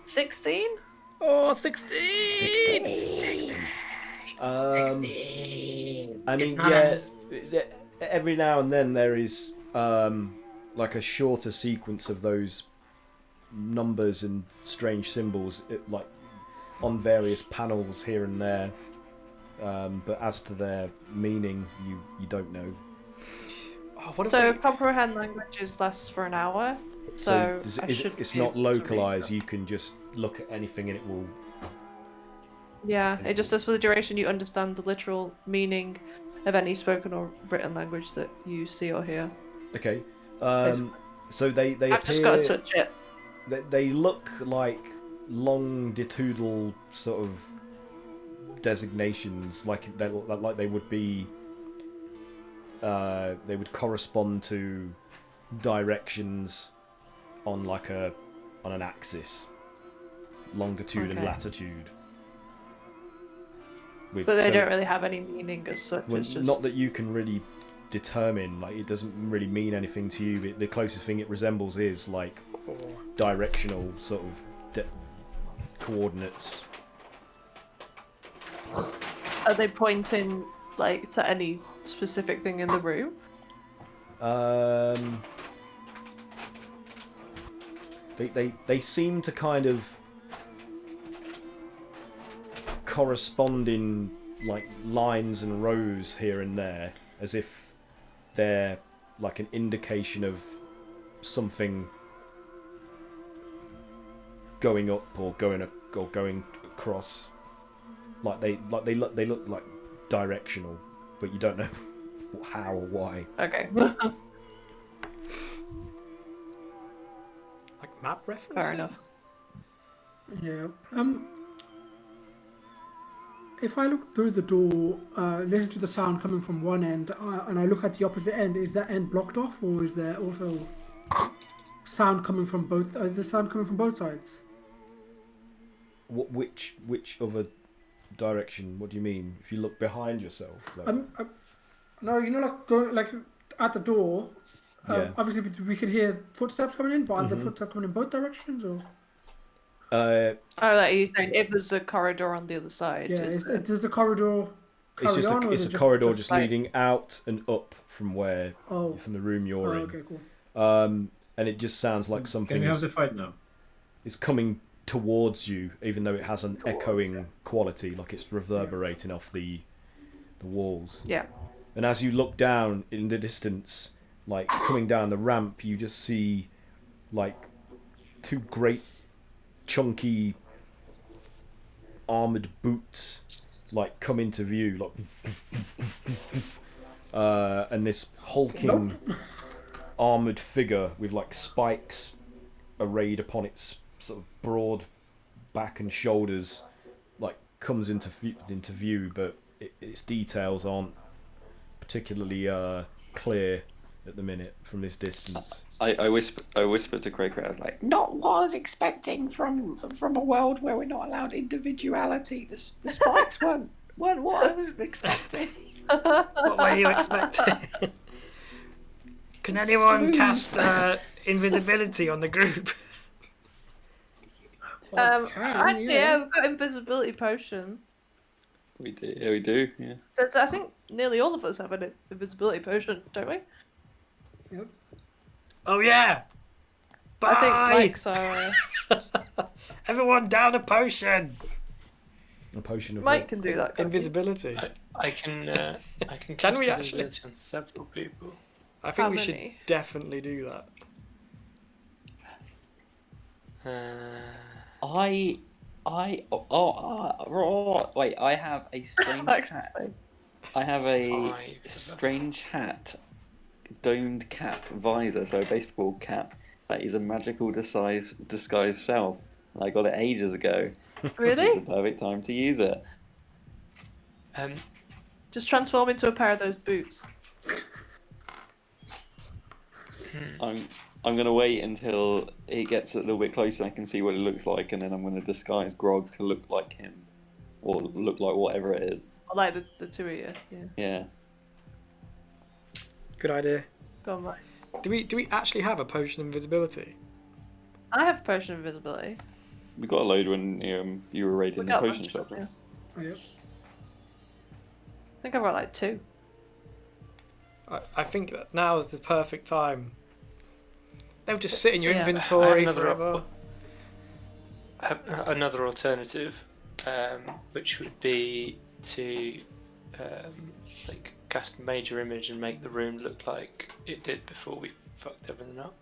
$16? Oh, 16! I mean, It's not yeah. Every now and then there is like a shorter sequence of those numbers and strange symbols, like on various panels here and there. But as to their meaning, you don't know. Oh, what if So we- comprehend languages lasts for an hour. So it's not localized. You can just look at anything and it will. Yeah, it just says for the duration you understand the literal meaning of any spoken or written language that you see or hear. Okay. Basically. So they I've appear. just got to touch it. They look like longitudinal sort of designations, like they would be. They would correspond to directions on an axis, longitude and Okay. latitude. But they don't really have any meaning as such. Well, It's just not that you can really determine. Like, it doesn't really mean anything to you. The closest thing it resembles is like directional sort of coordinates. Are they pointing like to any specific thing in the room? They seem to kind of correspond in like lines and rows here and there, as if they're like an indication of something going up or going across. Like they look like directional, but you don't know how or why. Okay. Like map references? Fair enough. Yeah. If I look through the door, listen to the sound coming from one end, and I look at the opposite end, is that end blocked off, or is there also sound coming from both? Is the sound coming from both sides? Which other direction? What do you mean? If you look behind yourself? Like... No, you know, like going like at the door. Yeah. Obviously, we can hear footsteps coming in, but are the footsteps coming in both directions, or? Oh, like you saying if there's a corridor on the other side? Yeah, does the corridor carry it's just on, or it's is a it corridor just just like- leading out and up from from the room you're in. Okay, cool. And it just sounds like Can something we have the fight now? is coming towards you, even though it has an echoing quality, like it's reverberating off the walls. Yeah. And as you look down in the distance, like coming down the ramp, you just see like two great chunky armored boots like come into view, like and this hulking armored figure with like spikes arrayed upon its sort of broad back and shoulders like comes into view, but its details aren't particularly clear at the minute from this distance. I whispered to Craig, I was like, Not what I was expecting from a world where we're not allowed individuality. The spikes weren't what I was expecting. What were you expecting? Can anyone cast invisibility on the group? We've got invisibility potion. we do, yeah. So I think nearly all of us have an invisibility potion, don't we? Yep. Oh yeah! Bye! I think Mike's our... Everyone down a potion! A potion of Mike what? can do that. can't he? Invisibility. I can Can cast we actually? invisibility on several people. I think How we many? should definitely do that. Wait, I have a strange hat. I have a 5. strange hat, domed cap, visor, so a baseball cap that is a magical disguise self. And I got it ages ago. This is Really? the perfect time to use it. Just transform into a pair of those boots. I'm gonna wait until he gets a little bit closer and I can see what it looks like, and then I'm gonna disguise Grog to look like him, or look like whatever it is. I like the two of you. Yeah. Yeah. Good idea. Go on, Mike. Do we actually have a potion of invisibility? I have potion of invisibility. We got a load when you were raiding We the got a potion bunch shop. of them, Oh, yep. I think I've got like 2. I think that now is the perfect time. They'll just sit in your Yeah. inventory I have forever. Another alternative, which would be to like cast major image and make the room look like it did before we fucked everything up.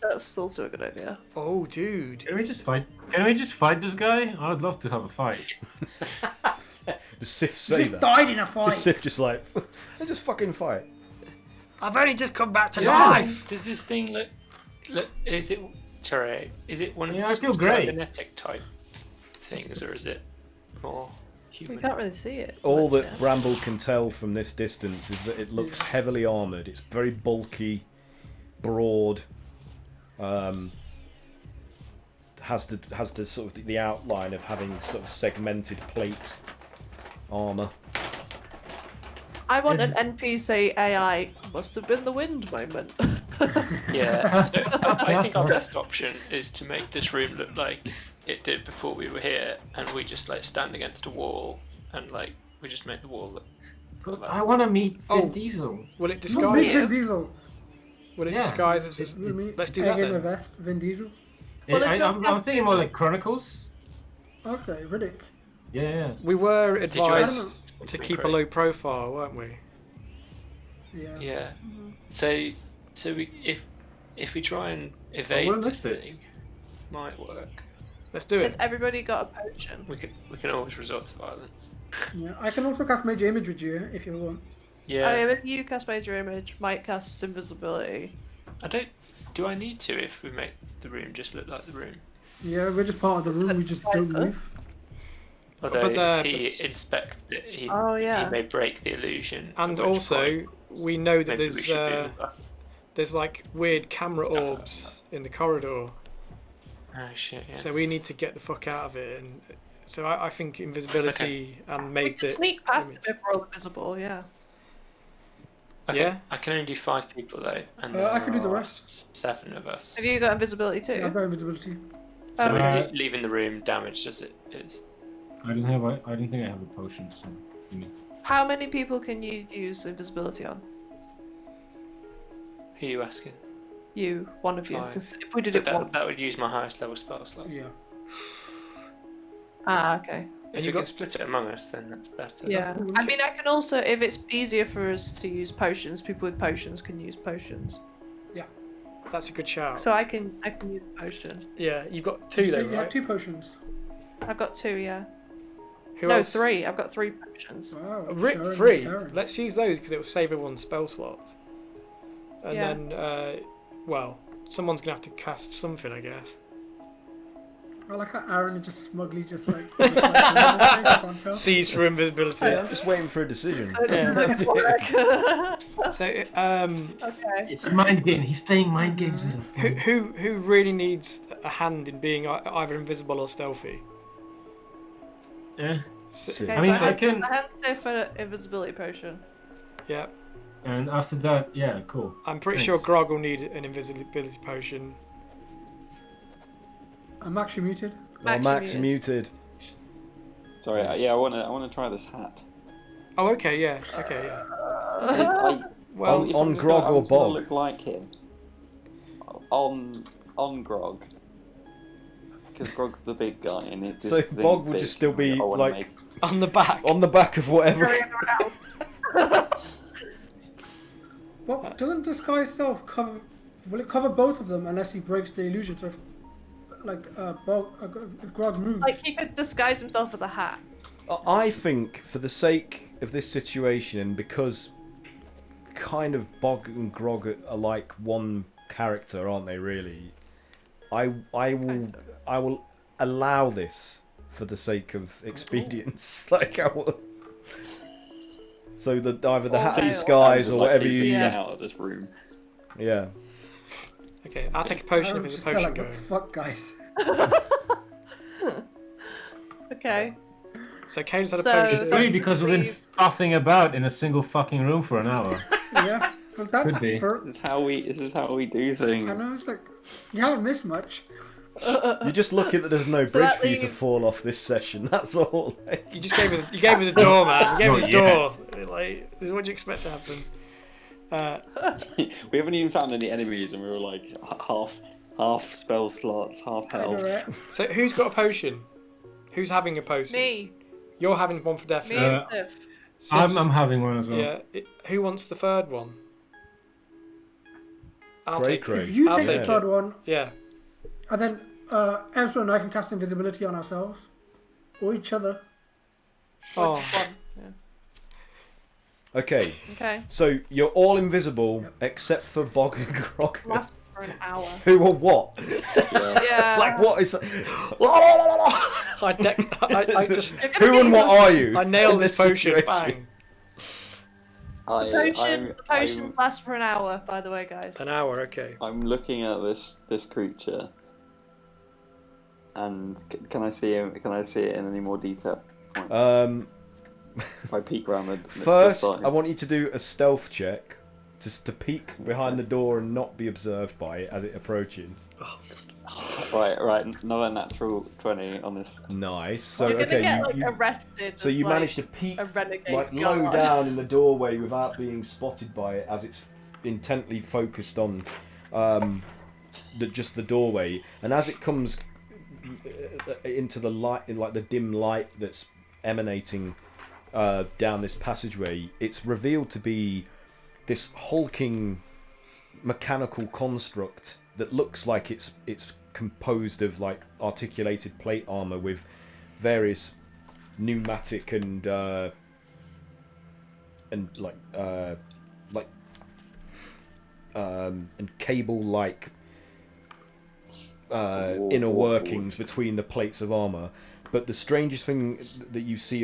That's also a good idea. Oh, dude. Can we just fight? Can we just fight this guy? I would love to have a fight. Does Sif He say just that? died in a fight. Does Sif just like, let's just fucking fight? I've only just come back to Yeah. life. Does this thing look? Is it? Sorry, is it one of Yeah, I the feel great. cybernetic type things, or is it more We human? can't really see it. All much, that yeah. Bramble can tell from this distance is that it looks heavily armoured. It's very bulky, broad. Has the sort of the outline of having sort of segmented plate armour. I want an NPC AI must have been the wind moment. Yeah, so I think our best option is to make this room look like it did before we were here, and we just like stand against a wall, and like we just make the wall look. But I want to meet Oh. Vin Diesel. Will it Not disguise? Vin Yeah. Diesel. Will it Yeah. disguise as? Let's do that Egg in the then. vest, Vin Diesel. Well, they've got I'm thinking more like Chronicles. Okay, Riddick. Yeah. We were you advised ask to me, keep a Craig? low profile, weren't we? Yeah. Yeah. So if we try and evade we're this Misfits. thing, might work. Let's do Has it. everybody got a potion? We can always resort to violence. Yeah. I can also cast Mage Image with you if you want. Yeah. Oh, yeah, if you cast Major Image, Mike casts Invisibility. I don't. Do I need to if we make the room just look like the room? Yeah, we're just part of the room. We just don't move. Although But if he inspects it, he Yeah. may break the illusion. at And which also, point we know that maybe we should be able to- there's like weird camera Stuff like orbs in the corridor, Oh shit! Yeah. so we need to get the fuck out of it. And so I think invisibility and We make can the sneak past image. it if we're all invisible, yeah. Okay, Yeah. I can only do 5 people though, and I can do the there are rest. 7 of us. Have you got invisibility too? I've got invisibility. So Oh, okay. leaving the room damaged as it is. I don't think I have a potion. So. How many people can you use invisibility on? Who are you asking? You, one of you. 5. Just if we did But it that, one. that would use my highest level spell slot. Yeah. Ah, okay. If you you can got- split it among us, then that's better. Yeah. I mean, I can also, if it's easier for us to use potions, people with potions can use potions. That's a good shout. So I can use a potion. Yeah, you've got 2 So though, you have right? 2 potions. I've got 2, yeah. Who No, else? 3. I've got 3 potions. Wow. Rick, Sharon is 3. Karen. Let's use those because it will save everyone's spell slots. And Yeah. then, well, someone's gonna have to cast something, I guess. I like how Aaron is just smugly just like. just like can't tell. Seize for invisibility. I'm just waiting for a decision. Yeah. So, Okay. It's a mind game. He's playing mind games with us. who really needs a hand in being either invisible or stealthy? Yeah. Sif. Oh, I mean, so I can- I had to say for an invisibility potion. Yeah, And after that, yeah, cool. I'm pretty Thanks. sure Grog will need an invisibility potion. I'm actually muted. Oh, Max muted. Sorry, yeah, I wanna try this hat. Oh, okay, yeah, yeah. Well, if on I'm just Grog gonna, or I'm just gonna Bog? look like him. On Grog. Because Grog's the big guy, and it So this Bog thing's would big, just still be I wanna like make- on the back. on the back of whatever. What doesn't disguise self cover? Will it cover both of them unless he breaks the illusion? So if, like, if Grog moves. Like he could disguise himself as a hat. I think, for the sake of this situation, and because kind of Bog and Grog are like one character, aren't they? Really, I will allow this for the sake of expedience. Like I will. So that either the hat Okay. disguise just or like whatever you pissing use. get out of this room. Yeah. Okay, I'll take a potion if Aaron's there's a just there potion like, going. what the fuck, guys? Okay. So Kane's had a So potion. the- Only because we've been Leave. faffing about in a single fucking room for an hour. Yeah, but that's Could be. for. This is how we do things. I know it's like you haven't missed much. You're just lucky that there's no So bridge that for you to leaves- fall off this session. That's all. You just gave us a door, man. You gave us a Not door. Like, this is what you expect to happen. We haven't even found any enemies, and we were like half spell slots, half I know, health. right? So who's got a potion? Who's having a potion? Me. You're having one for Me definite. and Tiff. I'm Sif's- having one as well. Yeah. Who wants the third one? I'll Cray take cray. it. If you I'll take take the it. third one, Yeah. and then Ezra and I can cast invisibility on ourselves or each other. Oh. One. Yeah. Okay, Okay. so you're all invisible except for Bog and Grog. Lasts for an hour. Who or what? Yeah. Like what is that? I just You're gonna Who get and what yourself- are you? I nailed in this potion. situation? Bang. The potions last for an hour, by the way, guys. An hour. Okay. I'm looking at this creature, and can I see him? Can I see it in any more detail? If I peek around the First, side. I want you to do a stealth check, just to peek behind the door and not be observed by it as it approaches. Right. Another natural 20 on this. Nice. So You're gonna okay, get you arrested. so as, you like, managed to peek a renegade like low guard. down in the doorway without being spotted by it as it's intently focused on just the doorway, and as it comes into the light, in like the dim light that's emanating down this passageway, it's revealed to be this hulking mechanical construct that looks like it's composed of like articulated plate armor with various pneumatic and cable like inner workings between the plates of armor. But the strangest thing that you see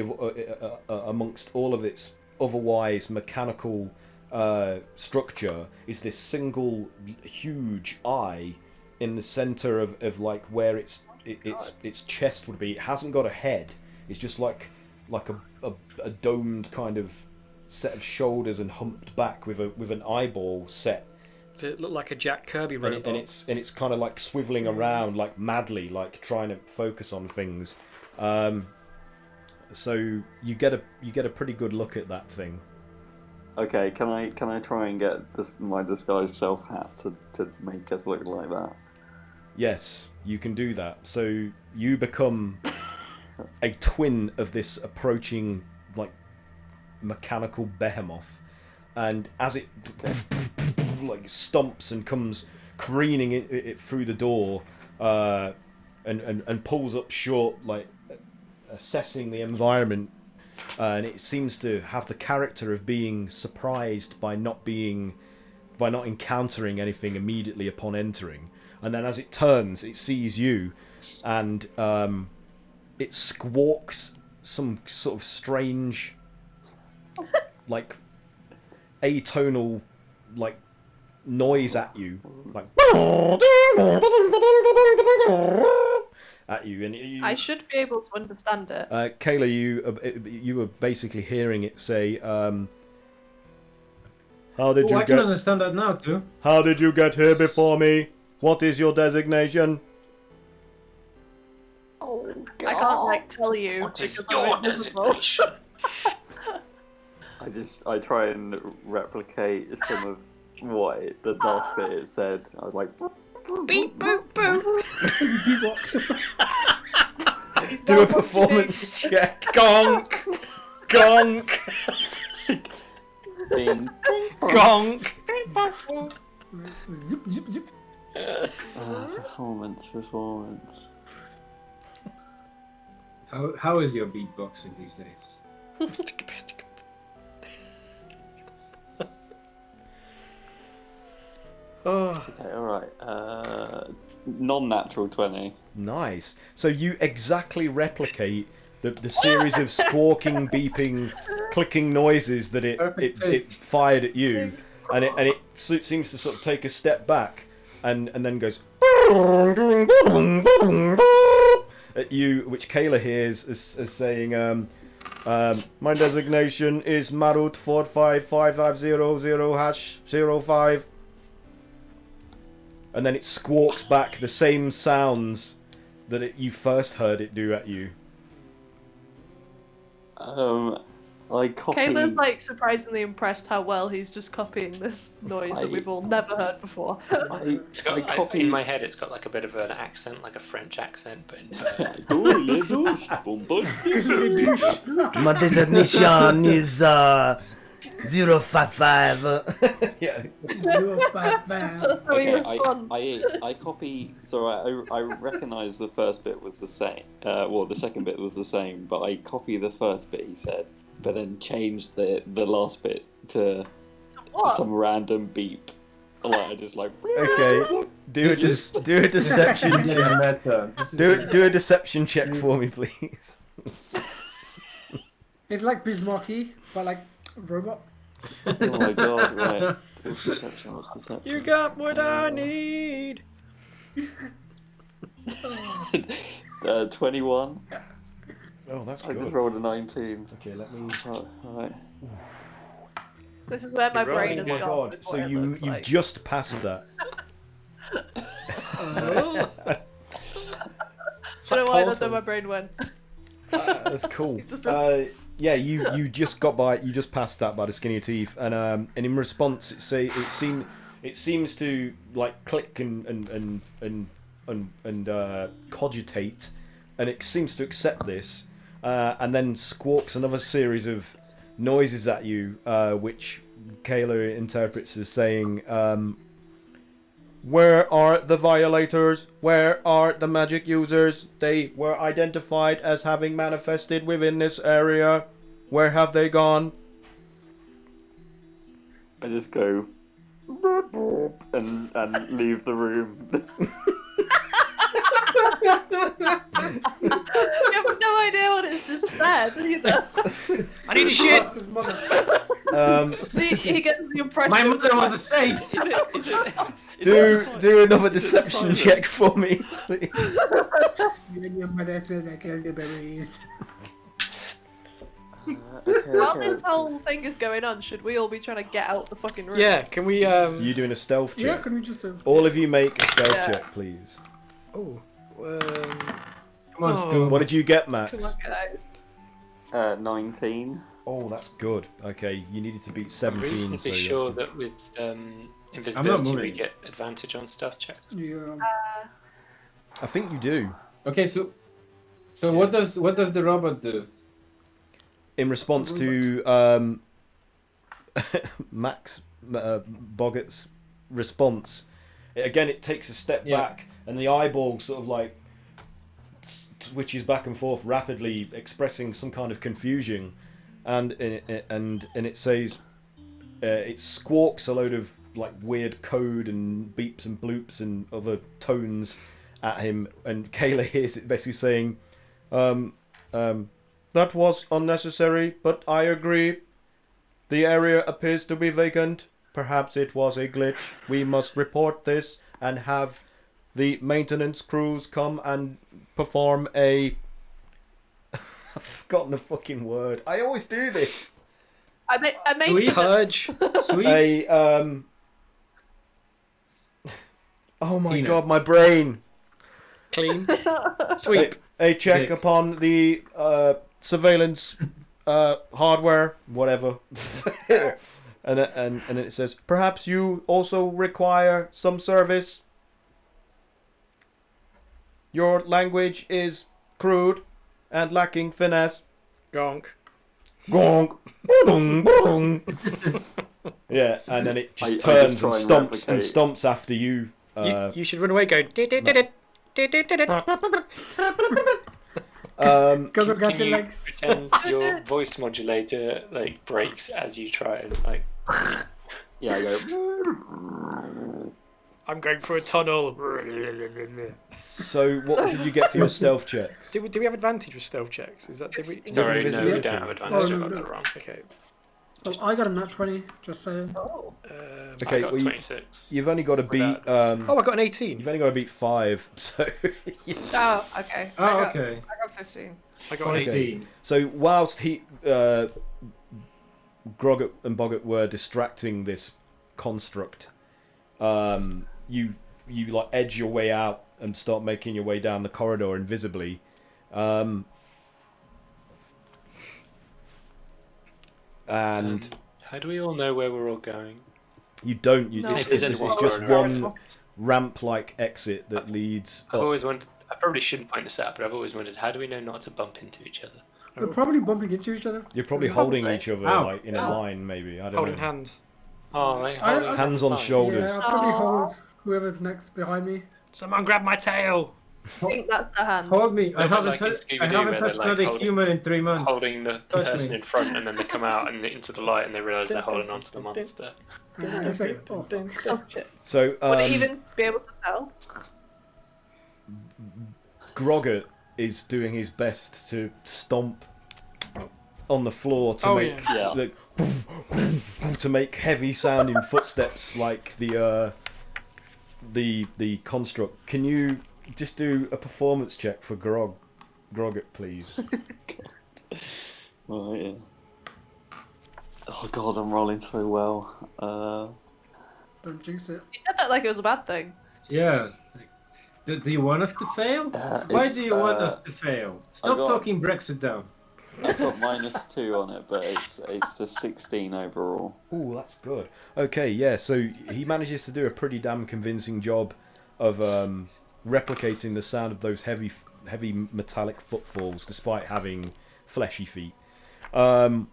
amongst all of its otherwise mechanical structure is this single huge eye in the center of like where its chest would be. It hasn't got a head. It's just like a domed kind of set of shoulders and humped back with an eyeball set. Does it look like a Jack Kirby robot? And it's kind of like swiveling around like madly, like trying to focus on things. So you get a pretty good look at that thing. Okay, can I try and get my disguised self hat to make us look like that? Yes, you can do that. So you become a twin of this approaching like mechanical behemoth, and as it like stomps and comes careening it through the door, and pulls up short, like assessing the environment, and it seems to have the character of being surprised by not encountering anything immediately upon entering. And then as it turns, it sees you, and it squawks some sort of strange, like atonal, like noise at you, like at you, and I should be able to understand it. Kayla, you were basically hearing it say, "How did you I can understand that now too. How did you get here before me? What is your designation?" Oh, God. I can't like tell you. What is because your I'm invisible. designation? I try and replicate some of what the last bit it said. I was like, Beep boop boop. He's Do now a performance check. Gonk. Gonk. Bing. Gonk. Zip, zip, zip. Performance. How is your beatboxing these days? Oh. Okay, alright. Non-natural 20. Nice. So you exactly replicate the series of squawking, beeping, clicking noises that it fired at you, and it seems to sort of take a step back and then goes at you, which Kayla hears as saying, "My designation is Marut 455500#05." And then it squawks back the same sounds that you first heard it do at you. I copy. Kayla's like surprisingly impressed how well he's just copying this noise that we've all never heard before. It's got, I copy. in my head, it's got like a bit of an accent, like a French accent, but in bird. My designation is 055. Yeah. 055. Okay, I copy. So I recognise the first bit was the same. Well, the second bit was the same, but I copy the first bit he said, but then change the last bit to What? some random beep. Like I just like. Okay. Do a deception This is check. meta. This is Do a deception check for me, please. It's like Bismarcky, but like a robot. Oh my god! Right. What's deception? What's deception? You got what I need. 21. Oh, that's I just good. rolled a 19. Okay, let me. Alright. This is where my You're brain right. has Oh my gone. god! with So what it you looks you like. just passed that. Do you know why I don't know my brain went? That's cool. It's just Yeah, you just got by. You just passed that by the skin of your teeth, and in response, it seems to like click and cogitate, and it seems to accept this, and then squawks another series of noises at you, which Kayla interprets as saying, "Where are the violators? Where are the magic users? They were identified as having manifested within this area. Where have they gone?" I just go and leave the room. You have no idea what it's just said either. I need a shit. That's his mother. He gets the impression. My mother was a saint. Do another deception check for me, please. You and your mother said I killed the babies. While this whole thing is going on, should we all be trying to get out the fucking room? Yeah, can we You doing a stealth Yeah, check? can we just All of you make a stealth Yeah. check, please. Oh. Come on, Oh. Scoob. What did you get, Max? Come on, get out. 19. Oh, that's good. Okay, you needed to beat I'm 17. reasonably So that's sure good. that with invisibility we moving. get advantage on stealth checks. Yeah. I think you do. Okay, so what does the robot do? In response to Max Boggart's response, it takes a step Yeah. back, and the eyeball sort of like switches back and forth rapidly, expressing some kind of confusion, and it says, it squawks a load of like weird code and beeps and bloops and other tones at him, and Kayla hears it basically saying, "That was unnecessary, but I agree. The area appears to be vacant. Perhaps it was a glitch. We must report this and have the maintenance crews come and perform a..." I've forgotten the fucking word. I always do this. I made Sweet. Purge. Sweet. Oh my Peanut. god, my brain. Clean. Sweep. A check Dick. upon the surveillance hardware, whatever. and it says, "Perhaps you also require some service. Your language is crude and lacking finesse." Gonk. Gonk. Boom, boom. Yeah, and then it just I turns just and try and replicate. stomps after you. You should run away going. Go Can get your you legs. pretend your voice modulator like breaks as you try and like? Yeah, I go. I'm going for a tunnel. So, what did you get for your stealth checks? Do we have advantage with stealth checks? Is that did we? Sorry, no, we invisibility. don't have advantage. Oh, I no, got no. that wrong. Okay. Oh, I got a nat 20, just saying. Oh. Okay, I got well, 26. you've only got to beat. Oh, I got an 18. You've only got to beat 5. So, Oh, okay. Oh, okay. I got 15. I got an 18. 18. so whilst Grogget and Boggart were distracting this construct, you like edge your way out and start making your way down the corridor invisibly. And How do we all know where we're all going? you don't. No. It's If there's just anyone one ramp-like exit that leads I've up. always wondered. I probably shouldn't point this out, but I've always wondered how do we know not to bump into each other? We're probably bumping into each other. You're probably holding Probably. each other Ow. like in a line, maybe. I don't Holding know. hands. Oh, right. I- holding Hands on fine. shoulders. Yeah, I'll probably Aw. hold whoever's next behind me. Someone grab my tail. I think that's the hand. Hold me. I Little bit haven't, like in touched Scooby-Doo where they're, like, another holding- human in 3 months. Holding the Touch person me. in front, and then they come out and into the light, and they realise they're holding onto the monster. And I say, oh, fuck. Oh, shit. So, Would it even be able to tell? Grogget is doing his best to stomp on the floor to Oh, make yeah. like, to make heavy sounding footsteps like the construct. Can you just do a performance check for Grogget, please? Right, yeah. Oh god, I'm rolling so well. Don't jinx it. You said that like it was a bad thing. Yeah. Do you want us to fail? Why It's, do you want us to fail? Stop got- talking Brexit down. I've got -2 on it, but it's a 16 overall. Oh, that's good. Okay, yeah. So he manages to do a pretty damn convincing job of replicating the sound of those heavy metallic footfalls, despite having fleshy feet. And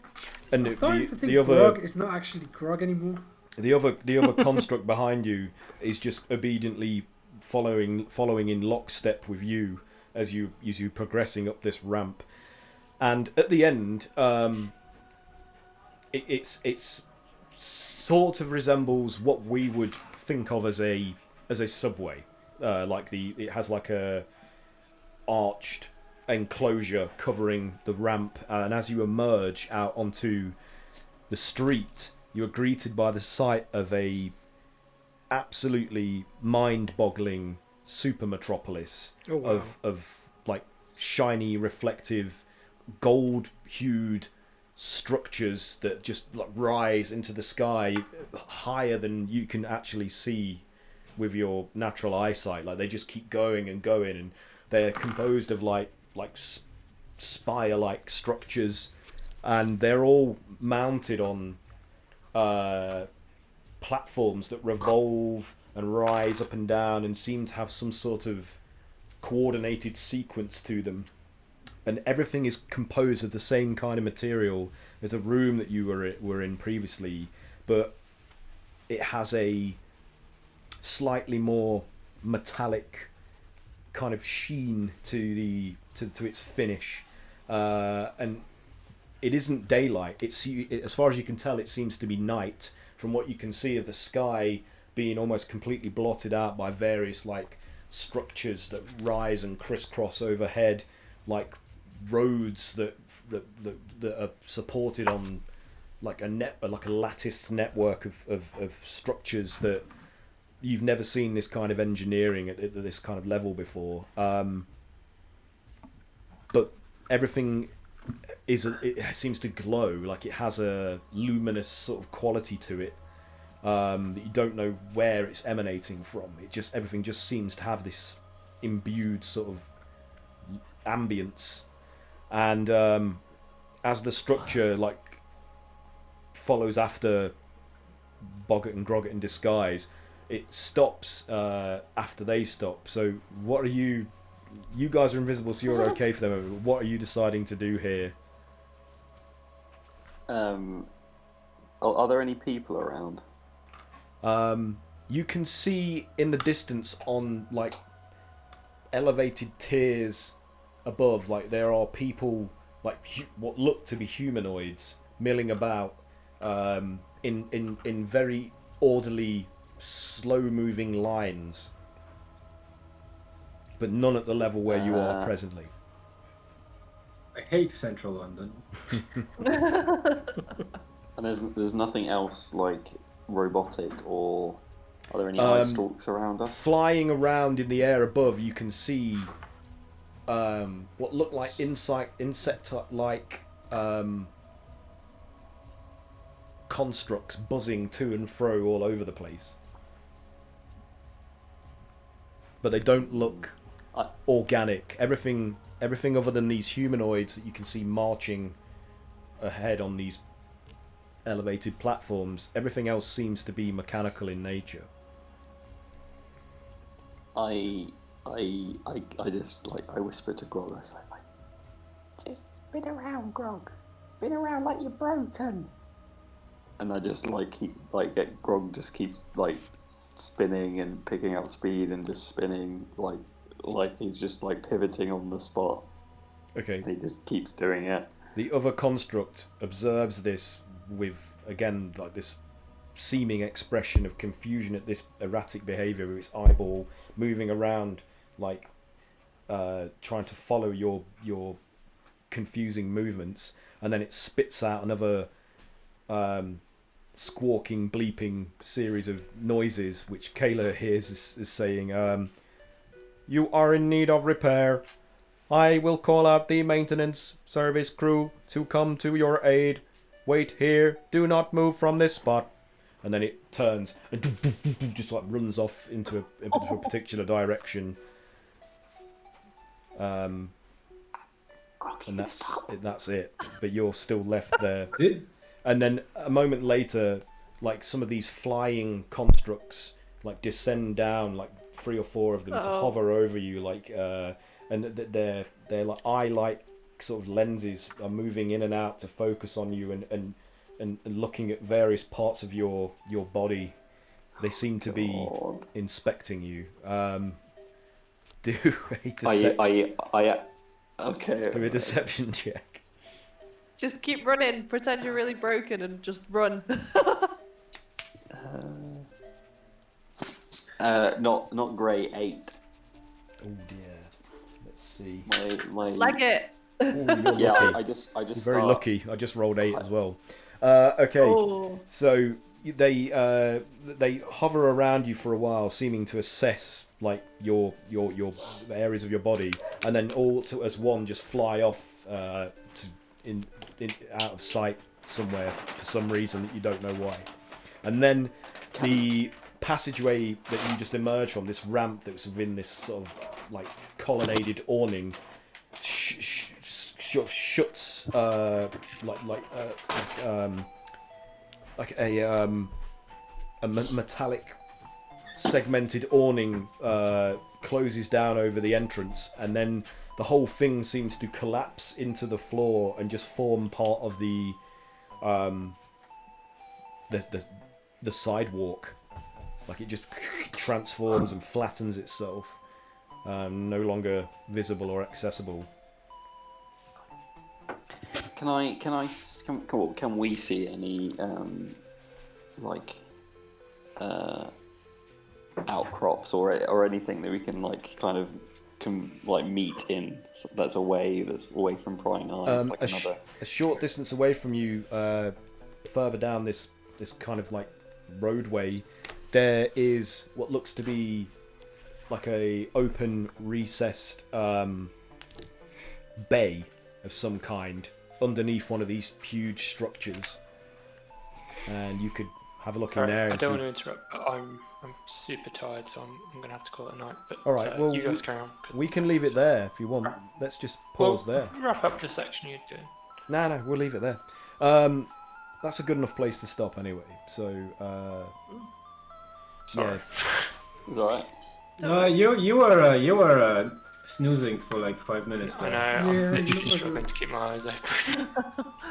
I'm starting to think the other Grog is not actually Grog anymore. the other construct behind you is just obediently following in lockstep with you as you progressing up this ramp. And at the end, it's sort of resembles what we would think of as a subway. It has like a arched enclosure covering the ramp, and as you emerge out onto the street, you are greeted by the sight of a absolutely mind-boggling super metropolis Oh, wow. of like shiny, reflective, gold-hued structures that just like rise into the sky higher than you can actually see with your natural eyesight. Like they just keep going and going, and they're composed of like spire-like structures, and they're all mounted on platforms that revolve and rise up and down and seem to have some sort of coordinated sequence to them. And everything is composed of the same kind of material as the room that you were in previously, but it has a slightly more metallic kind of sheen to its finish, and it isn't daylight. As far as you can tell, it seems to be night, from what you can see of the sky being almost completely blotted out by various like structures that rise and crisscross overhead, like roads that are supported on like a latticed network of structures that you've never seen this kind of engineering at this kind of level before. But everything it seems to glow, like it has a luminous sort of quality to it, that you don't know where it's emanating from. Everything just seems to have this imbued sort of ambience. And as the structure like follows after Boggart and Grogget in disguise, it stops after they stop. So what are you guys are invisible, so you're okay for them. What are you deciding to do here? Are there any people around? You can see in the distance on like elevated tiers above, like there are people like what look to be humanoids milling about in very orderly, slow-moving lines, but none at the level where you are presently. I hate Central London. And there's nothing else like robotic, or are there any eye stalks around us? Flying around in the air above, you can see what look like insect-like constructs buzzing to and fro all over the place. But they don't look organic. Everything other than these humanoids that you can see marching ahead on these elevated platforms, everything else seems to be mechanical in nature. I just like I whisper to Grog. I say like, Just spin around, Grog. Spin around like you're broken. And I just get Grog just keeps like spinning and picking up speed and just spinning like he's just like pivoting on the spot. Okay. And he just keeps doing it. The other construct observes this with, again, like this seeming expression of confusion at this erratic behaviour, with its eyeball moving around, like trying to follow your confusing movements, and then it spits out another squawking, bleeping series of noises, which Kayla hears is saying, "You are in need of repair. I will call out the maintenance service crew to come to your aid. Wait here. Do not move from this spot." And then it turns and just like runs off into a particular direction. And that's it. But you're still left there. And then a moment later, like some of these flying constructs like descend down, like 3 or 4 of them, to hover over you, like and their like eye-like sort of lenses are moving in and out to focus on you and looking at various parts of your body. They seem to be inspecting you. Do a deception. Okay. Do a deception check. Just keep running. Pretend you're really broken and just run. Not great. 8. Oh dear. Let's see. My Like it. Ooh, you're yeah. lucky. I just You're very start- lucky. I just rolled 8 as well. Okay. Oh. So they hover around you for a while, seeming to assess like your areas of your body, and then all as one just fly off in out of sight somewhere for some reason that you don't know why. And then the passageway that you just emerged from, this ramp that was within this sort of like colonnaded awning, sort of shuts like a metallic segmented awning closes down over the entrance, and then the whole thing seems to collapse into the floor and just form part of the sidewalk. Like it just transforms and flattens itself, no longer visible or accessible. Can we see any outcrops or anything that we can meet in that's away from prying eyes, a short distance away from you, further down this kind of like roadway, there is what looks to be like a open, recessed bay of some kind underneath one of these huge structures, and you could have a look in there. I And don't see... want to interrupt, but I'm super tired, so I'm gonna have to call it a night. But all right, well, you guys carry on. We can leave it there if you want. Let's just pause there. Wrap up the section you're doing. No, we'll leave it there. That's a good enough place to stop anyway. So, Sorry. yeah. It's alright. No, you were snoozing for like 5 minutes. I know. Now. I'm literally struggling to keep my eyes open.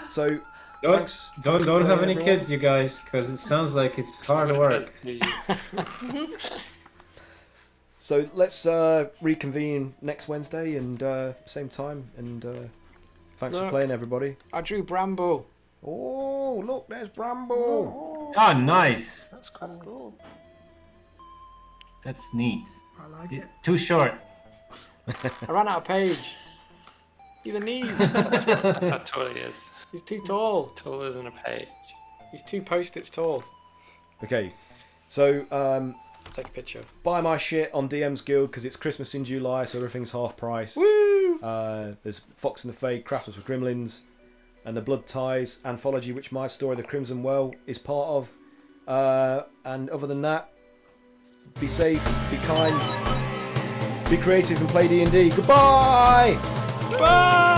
So, Don't thanks have any everyone. kids, you guys, because it sounds like it's hard work. So let's reconvene next Wednesday and same time. And thanks for Look. playing, everybody. I drew Bramble. Oh, look, there's Bramble. Ah, nice. That's cool. That's neat. I like it. Too short. I ran out of page. He's a knees. That's how tall he is. He's too tall. Taller than a page. He's 2 post-its tall. Okay, so Take a picture. buy my shit on DM's Guild because it's Christmas in July, so everything's half price. Woo! There's Fox and the Fade, Crafters for Gremlins, and the Blood Ties anthology, which my story, The Crimson Well, is part of. And other than that, be safe, be kind, be creative, and play D&D. Goodbye! Bye!